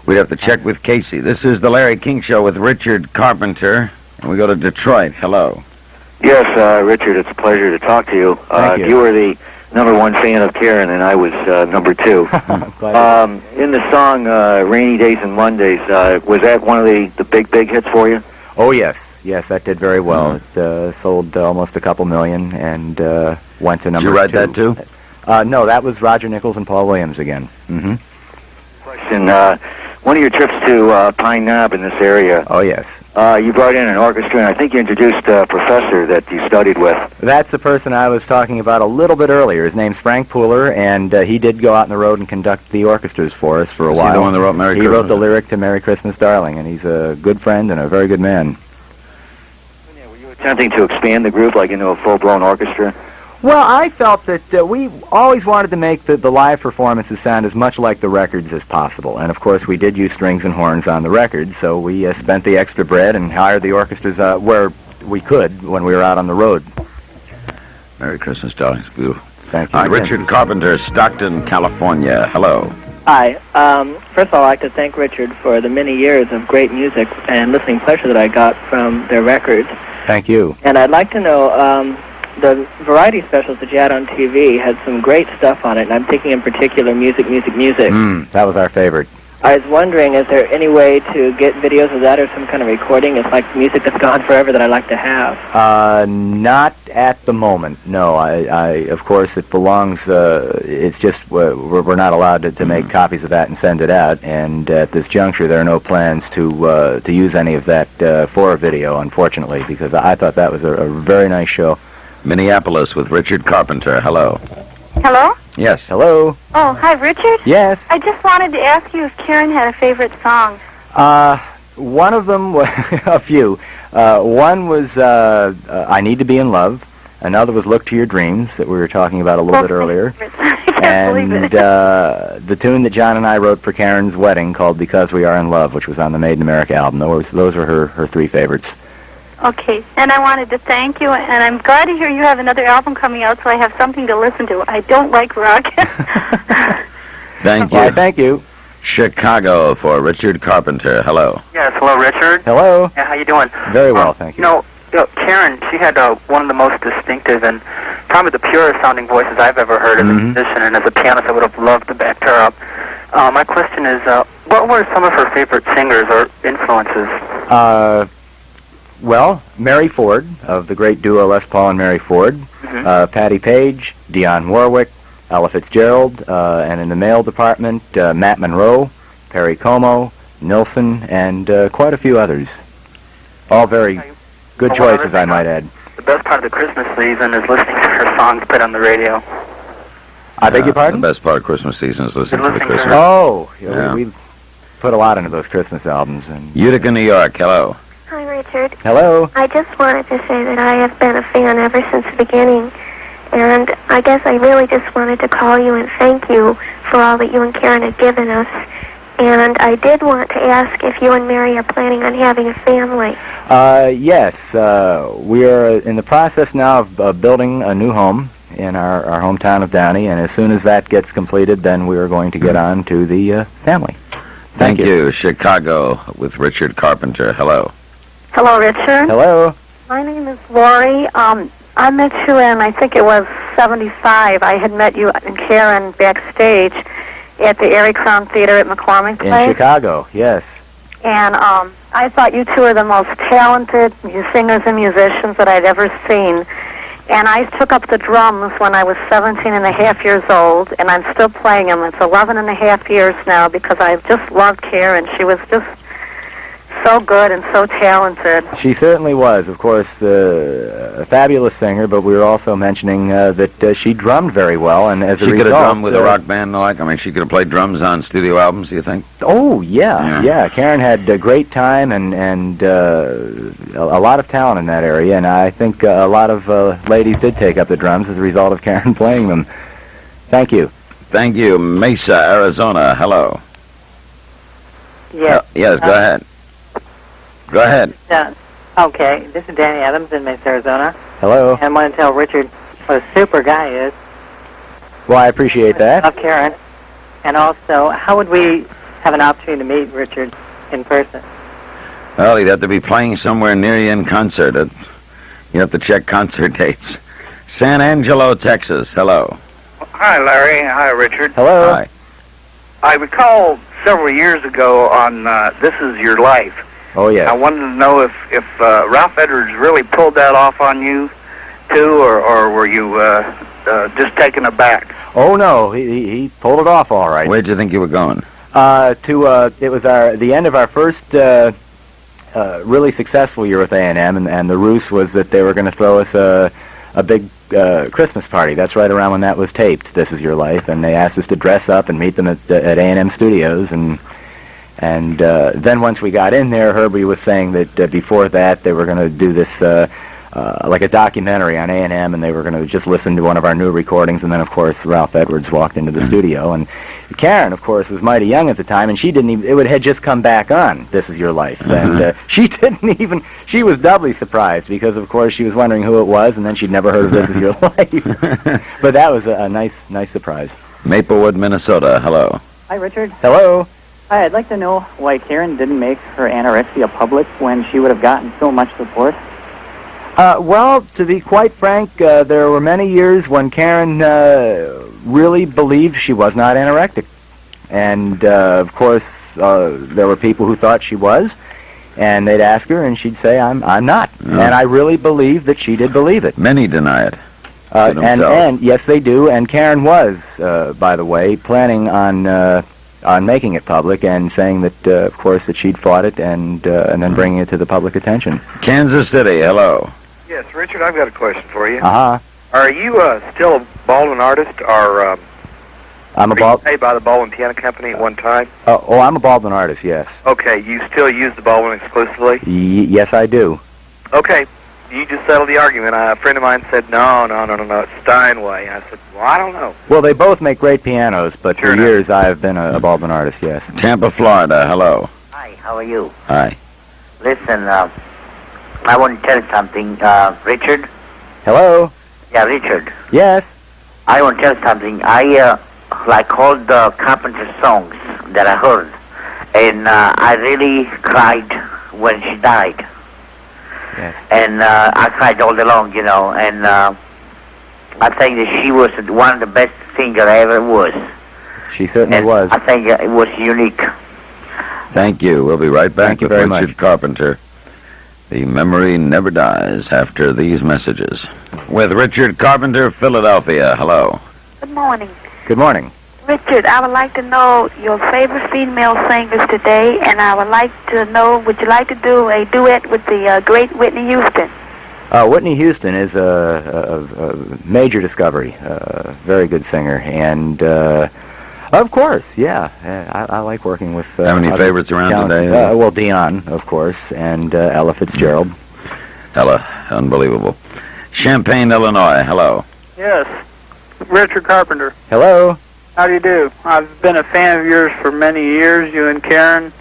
We'd have to check with Casey. This is the Larry King Show with Richard Carpenter, and we go to Detroit. Hello. Yes, Richard, it's a pleasure to talk to you. Thank you. You were the #1 fan of Karen, and I was number 2. In the song Rainy Days and Mondays, was that one of the big hits for you? Oh, yes. Yes, that did very well. It sold almost a couple million and went to number 2. Did you write that, too? No, that was Roger Nichols and Paul Williams again. Mm-hmm. Question, one of your trips to Pine Knob in this area. Oh, yes. You brought in an orchestra, and I think you introduced a professor that you studied with. That's the person I was talking about a little bit earlier. His name's Frank Pooler, and he did go out on the road and conduct the orchestras for us for a while. He the one that wrote Merry Christmas? He wrote the lyric to Merry Christmas, Darling, and he's a good friend and a very good man. Were you attempting to expand the group, like into a full-blown orchestra? Well, I felt that we always wanted to make the live performances sound as much like the records as possible. And, of course, we did use strings and horns on the records, so we spent the extra bread and hired the orchestras where we could when we were out on the road. Merry Christmas, darling. It's beautiful. Thank you. Richard Carpenter, Stockton, California. Hello. Hi. First of all, I'd like to thank Richard for the many years of great music and listening pleasure that I got from their records. Thank you. And I'd like to know... the variety specials that you had on TV had some great stuff on it, and I'm thinking in particular music. That was our favorite. I was wondering, is there any way to get videos of that or some kind of recording? It's like music that's gone forever that I'd like to have. Not at the moment, no. I of course, it belongs, it's just, we're not allowed to make copies of that and send it out, and at this juncture there are no plans to use any of that for a video, unfortunately, because I thought that was a very nice show. Minneapolis with Richard Carpenter. Hello. Hello? Yes. Hello. Oh, hi, Richard? Yes. I just wanted to ask you if Karen had a favorite song. One of them, a few. One was I Need to Be in Love. Another was Look to Your Dreams, that we were talking about a little bit earlier. And the tune that John and I wrote for Karen's wedding called Because We Are in Love, which was on the Made in America album. Those were her 3 favorites. Okay, and I wanted to thank you, and I'm glad to hear you have another album coming out so I have something to listen to. I don't like rock. Thank you. Why, thank you. Chicago for Richard Carpenter. Hello. Yes, hello, Richard. Hello. Yeah, how you doing? Very well, thank you. You know, Karen, she had one of the most distinctive and probably the purest sounding voices I've ever heard as a musician, and as a pianist I would have loved to back her up. My question is, what were some of her favorite singers or influences? Well, Mary Ford, of the great duo Les Paul and Mary Ford, Patti Page, Dionne Warwick, Ella Fitzgerald, and in the male department, Matt Monroe, Perry Como, Nilsson, and quite a few others. All very good choices, I might add. The best part of the Christmas season is listening to her songs put on the radio. I beg your pardon? The best part of Christmas season is listening to the Christmas. Oh, Yeah. we put a lot into those Christmas albums. And Utica, New York. Hello. Hi, Richard. Hello. I just wanted to say that I have been a fan ever since the beginning, and I guess I really just wanted to call you and thank you for all that you and Karen have given us. And I did want to ask if you and Mary are planning on having a family. Yes, we are in the process now of building a new home in our hometown of Downey, and as soon as that gets completed, then we are going to get on to the family. Thank you. Chicago with Richard Carpenter. Hello. Hello, Richard. Hello. My name is Lori. I met you in, I think it was 75. I had met you and Karen backstage at the Airy Crown Theater at McCormick Place. In Chicago, yes. And I thought you two are the most talented singers and musicians that I'd ever seen. And I took up the drums when I was 17 and a half years old, and I'm still playing them. It's 11 and a half years now because I just loved Karen. She was just so good and so talented. She certainly was, of course, a fabulous singer, but we were also mentioning that she drummed very well, and as a result... She could have drummed with a rock band, like, I mean, she could have played drums on studio albums, do you think? Oh, yeah. Karen had a great time and a lot of talent in that area, and I think a lot of ladies did take up the drums as a result of Karen playing them. Thank you. Thank you. Mesa, Arizona. Hello. Yes. Yes, go ahead. Go ahead. Okay, this is Danny Adams in Mesa, Arizona. Hello. And I want to tell Richard what a super guy he is. Well, I appreciate that. Love Karen. And also, how would we have an opportunity to meet Richard in person? Well, he'd have to be playing somewhere near you in concert. You have to check concert dates. San Angelo, Texas. Hello. Hi, Larry. Hi, Richard. Hello. Hi. I recall several years ago on This Is Your Life. Oh, yes. I wanted to know if Ralph Edwards really pulled that off on you, too, or were you just taken aback? Oh, no. He pulled it off all right. Where'd you think you were going? It was the end of our first really successful year with A&M, and the ruse was that they were going to throw us a big Christmas party. That's right around when that was taped, This Is Your Life, and they asked us to dress up and meet them at A&M Studios, and then once we got in there, Herbie was saying that before that they were going to do this like a documentary on A&M, and they were going to just listen to one of our new recordings, and then, of course, Ralph Edwards walked into the studio, and Karen, of course, was mighty young at the time, and she didn't even, it had just come back on, This Is Your Life, and she didn't even, she was doubly surprised, because, of course, she was wondering who it was, and then she'd never heard of This Is Your Life. But that was a nice surprise. Maplewood, Minnesota. Hello. Hi, Richard. Hello. Hi, I'd like to know why Karen didn't make her anorexia public when she would have gotten so much support. Well, to be quite frank, there were many years when Karen really believed she was not anorectic. And, of course, there were people who thought she was, and they'd ask her, and she'd say, I'm not. No. And I really believe that she did believe it. Many deny it. And yes, they do, and Karen was, by the way, planning on making it public and saying that, of course, that she'd fought it and then bringing it to the public attention. Kansas City, hello. Yes, Richard, I've got a question for you. Uh-huh. Are you still a Baldwin artist, or I'm a were you paid by the Baldwin Piano Company at one time? I'm a Baldwin artist, yes. Okay, you still use the Baldwin exclusively? Yes, I do. Okay, you just settled the argument. A friend of mine said, no, it's Steinway. I said, well, I don't know. Well, they both make great pianos, but for years I've been a Baldwin artist, yes. Tampa, Florida, hello. Hi, how are you? Hi. Listen, I want to tell you something. Richard? Hello? Yeah, Richard. Yes? I want to tell you something. I like all the Carpenter songs that I heard, and I really cried when she died. Yes. And I cried all day long, and I think that she was one of the best singers I ever was. She certainly was. I think it was unique. Thank you. We'll be right back Thank you with very Richard much. Carpenter. The memory never dies after these messages. With Richard Carpenter, Philadelphia. Hello. Good morning. Good morning. Richard, I would like to know your favorite female singers today, and I would like to know, would you like to do a duet with the great Whitney Houston? Whitney Houston is a major discovery, very good singer, and of course, yeah, I like working with... Have any favorites around today? Well, Dion, of course, and Ella Fitzgerald. Ella, unbelievable. Champaign, Illinois, hello. Yes, Richard Carpenter. Hello. How do you do? I've been a fan of yours for many years, you and Karen.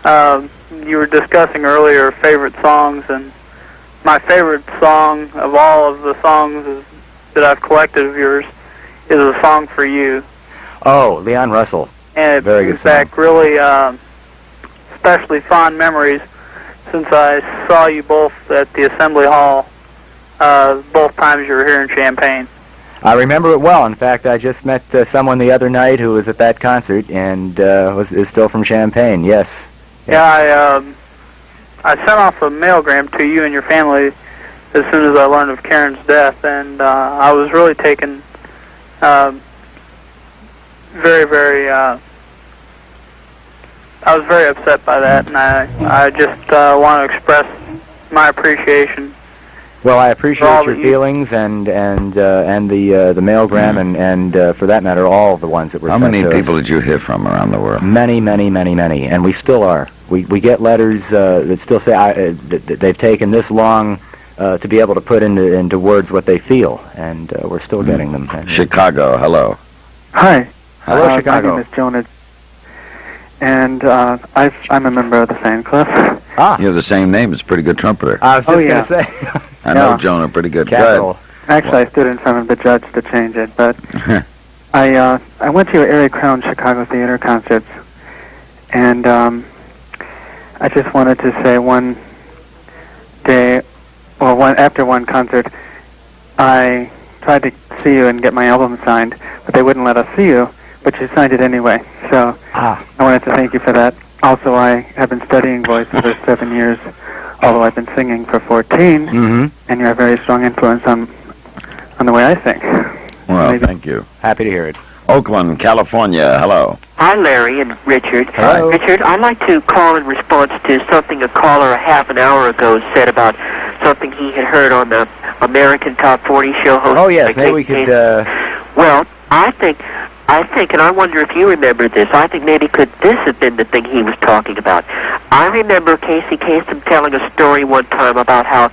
You were discussing earlier favorite songs, and my favorite song of all of the songs that I've collected of yours is a song for you. Oh, Leon Russell. And it very good brings back really especially fond memories since I saw you both at the Assembly Hall both times you were here in Champaign. I remember it well. In fact, I just met someone the other night who was at that concert and is still from Champaign. Yes. Yeah, I sent off a mailgram to you and your family as soon as I learned of Karen's death, and I was really taken I was very upset by that, and I just want to express my appreciation. Well, I appreciate your feelings and the mailgram and for that matter, all the ones that were How sent many to us. people did you hear from around the world? Many, and we still are. We get letters that still say that they've taken this long to be able to put into words what they feel, and we're still getting them. Chicago, hello. Hi. Hello, Chicago. My name is Jonas, and I'm a member of the fan club. You have the same name. It's a pretty good trumpeter. I was just going to say. I know Jonah pretty good. Capital. Actually, I stood in front of the judge to change it, but I went to your Eric Crown Chicago Theater concerts, and I just wanted to say one day, or after one concert, I tried to see you and get my album signed, but they wouldn't let us see you, but you signed it anyway. So I wanted to thank you for that. Also, I have been studying voice for 7 years, although I've been singing for 14, and you're a very strong influence on the way I sing. Well, thank you. Happy to hear it. Oakland, California. Hello. Hi, Larry and Richard. Hello. Richard, I'd like to call in response to something a caller a half an hour ago said about something he had heard on the American Top 40 show hosted. Oh, yes, maybe we could... Well, I think, and I wonder if you remember this, I think maybe this have been the thing he was talking about. I remember Casey Kasem telling a story one time about how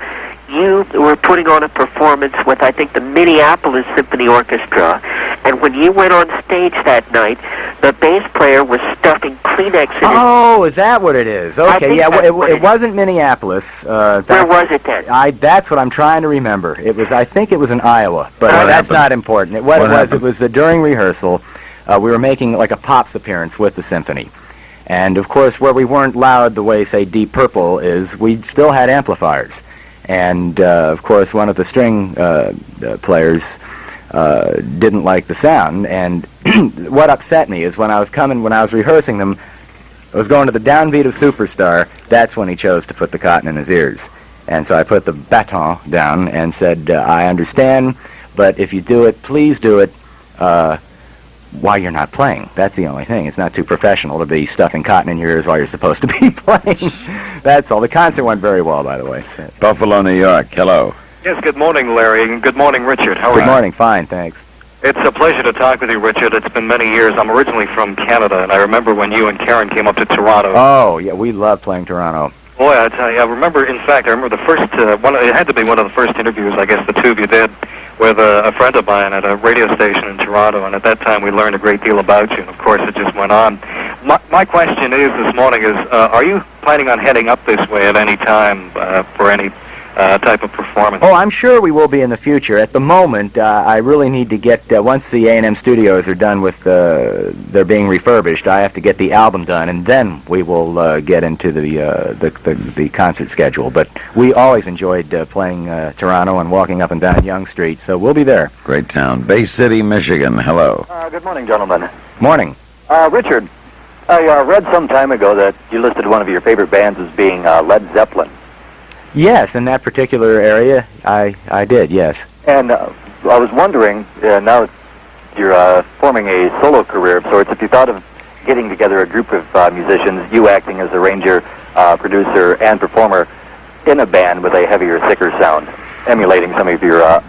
you were putting on a performance with, I think, the Minneapolis Symphony Orchestra, and when you went on stage that night, the bass player was stuffing Kleenex in Oh, is that what it is? Okay, yeah, it wasn't Minneapolis. Where was it then? That's what I'm trying to remember. I think it was in Iowa, but that's not important. It was during rehearsal. We were making like a Pops appearance with the symphony. And, of course, where we weren't loud the way, say, Deep Purple is, we still had amplifiers. And, of course, one of the string players didn't like the sound. And what upset me is when I was rehearsing them, I was going to the downbeat of Superstar. That's when he chose to put the cotton in his ears. And so I put the baton down and said, I understand, but if you do it, please do it while you're not playing. That's the only thing. It's not too professional to be stuffing cotton in your ears while you're supposed to be playing. That's all. The concert went very well, by the way. Buffalo, New York. Hello. Yes, good morning, Larry, and good morning, Richard. How are you? Good morning. Fine, thanks. It's a pleasure to talk with you, Richard. It's been many years. I'm originally from Canada, and I remember when you and Karen came up to Toronto. Oh, yeah, we love playing Toronto. Boy, I tell you, I remember the first, it had to be one of the first interviews, I guess, the two of you did, with a friend of mine at a radio station in Toronto, and at that time we learned a great deal about you, and of course it just went on. My question is this morning is, are you planning on heading up this way at any time for any type of performance? Oh, I'm sure we will be in the future. At the moment, I really need to get, once the A&M studios are done with, they're being refurbished, I have to get the album done, and then we will get into the concert schedule. But we always enjoyed playing Toronto and walking up and down Yonge Street, so we'll be there. Great town. Bay City, Michigan. Hello. Good morning, gentlemen. Morning. Richard, I read some time ago that you listed one of your favorite bands as being Led Zeppelin. Yes, in that particular area, I did, yes. And I was wondering, now that you're forming a solo career of sorts, if you thought of getting together a group of musicians, you acting as arranger, producer, and performer in a band with a heavier, thicker sound, emulating some of your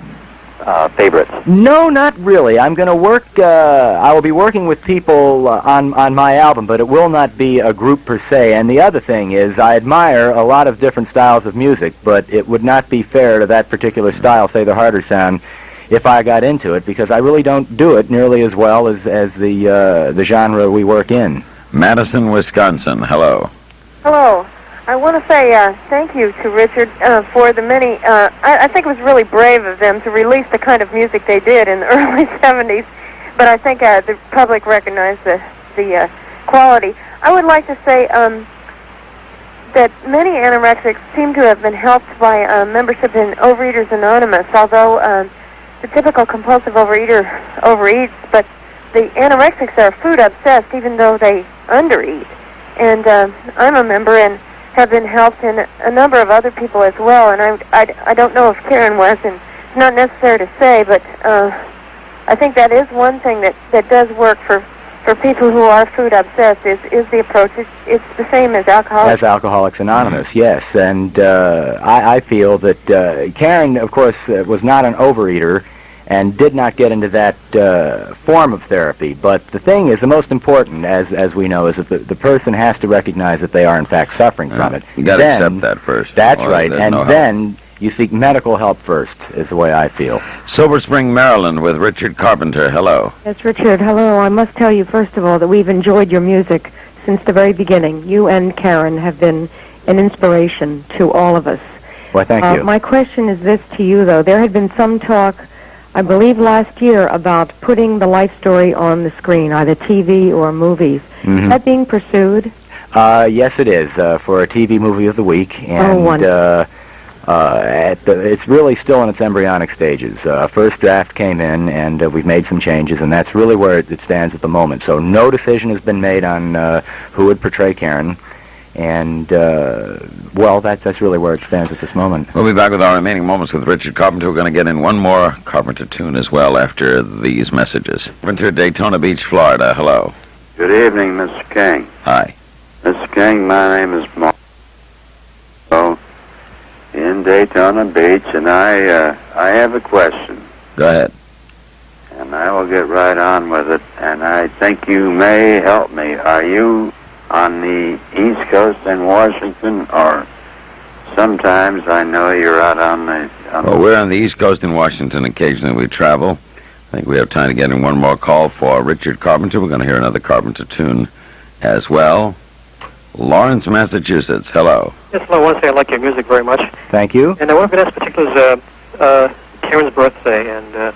favorites. No, not really. I'm going to work, I will be working with people on my album, but it will not be a group per se. And the other thing is, I admire a lot of different styles of music, but it would not be fair to that particular style, say the harder sound, if I got into it, because I really don't do it nearly as well as the genre we work in. Madison, Wisconsin. Hello. Hello. I want to say thank you to Richard for the many, I think it was really brave of them to release the kind of music they did in the early 70s, but I think the public recognized the quality. I would like to say that many anorexics seem to have been helped by membership in Overeaters Anonymous, although the typical compulsive overeater overeats, but the anorexics are food obsessed even though they undereat. And I'm a member and have been helped, and a number of other people as well, and I don't know if Karen was, and it's not necessary to say, but I think that is one thing that does work for people who are food obsessed is the approach. It's the same as alcoholics. As Alcoholics Anonymous, yes, and I feel that Karen, of course, was not an overeater, and did not get into that form of therapy. But the thing is, the most important, as we know, is that the person has to recognize that they are in fact suffering from it. You got to accept that first. That's right, and then you seek medical help first, is the way I feel. Silver Spring, Maryland, with Richard Carpenter. Hello. Yes, Richard, hello. I must tell you, first of all, that we've enjoyed your music since the very beginning. You and Karen have been an inspiration to all of us. Well, thank you. My question is this to you, though. There had been some talk, I believe last year, about putting the life story on the screen, either TV or movies. Is that being pursued? Yes, it is, for a TV movie of the week. And, wonderful. it's really still in its embryonic stages. First draft came in, and we've made some changes, and that's really where it stands at the moment. So no decision has been made on who would portray Karen. And, well, that's really where it stands at this moment. We'll be back with our remaining moments with Richard Carpenter. We're going to get in one more Carpenter tune as well after these messages. Carpenter, Daytona Beach, Florida. Hello. Good evening, Mr. King. Hi. Mr. King, my name is Mark. In Daytona Beach, and I have a question. Go ahead. And I will get right on with it, and I think you may help me. Are you on the East Coast in Washington, or sometimes I know you're out on the... Well, we're on the East Coast in Washington. Occasionally we travel. I think we have time to get in one more call for Richard Carpenter. We're going to hear another Carpenter tune as well. Lawrence, Massachusetts. Hello. Yes, hello. I want to say I like your music very much. Thank you. And I want to ask particulars, Karen's birthday and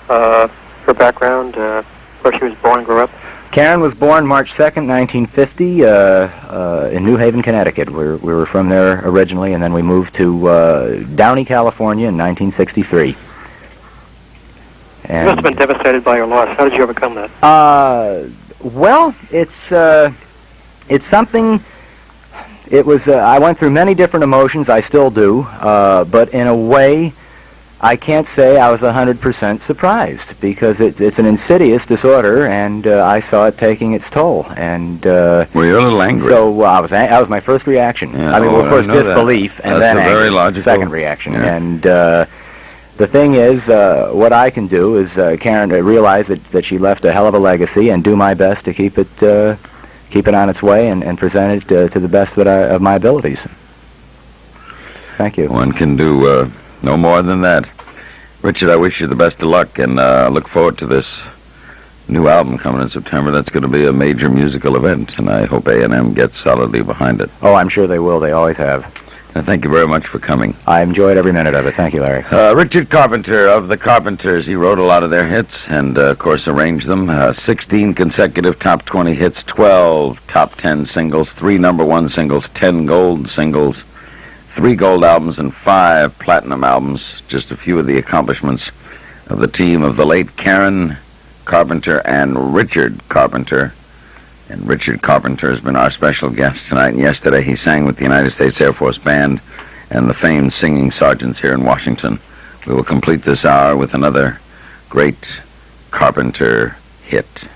her background, where she was born and grew up. Karen was born March 2nd, 1950, in New Haven, Connecticut. We were from there originally, and then we moved to Downey, California in 1963. And You must have been devastated by your loss. How did you overcome that? Well, it's something. It was. I went through many different emotions. I still do. But in a way, I can't say I was 100% surprised, because it's an insidious disorder, and I saw it taking its toll. And were you a little angry? So that was my first reaction. Yeah, I mean, of course, disbelief, and then That's a very anger, logical second reaction. Yeah. And the thing is, what I can do is, Karen, realize that she left a hell of a legacy, and do my best to keep it on its way and present it to the best of my abilities. Thank you. One can do no more than that. Richard, I wish you the best of luck, and look forward to this new album coming in September. That's going to be a major musical event, and I hope A&M gets solidly behind it. Oh, I'm sure they will. They always have. And thank you very much for coming. I enjoyed every minute of it. Thank you, Larry. Richard Carpenter of the Carpenters. He wrote a lot of their hits and, of course, arranged them. 16 consecutive top 20 hits, 12 top 10 singles, 3 number 1 singles, 10 gold singles, 3 gold albums, and 5 platinum albums. Just a few of the accomplishments of the team of the late Karen Carpenter and Richard Carpenter. And Richard Carpenter has been our special guest tonight. And yesterday he sang with the United States Air Force Band and the famed singing sergeants here in Washington. We will complete this hour with another great Carpenter hit.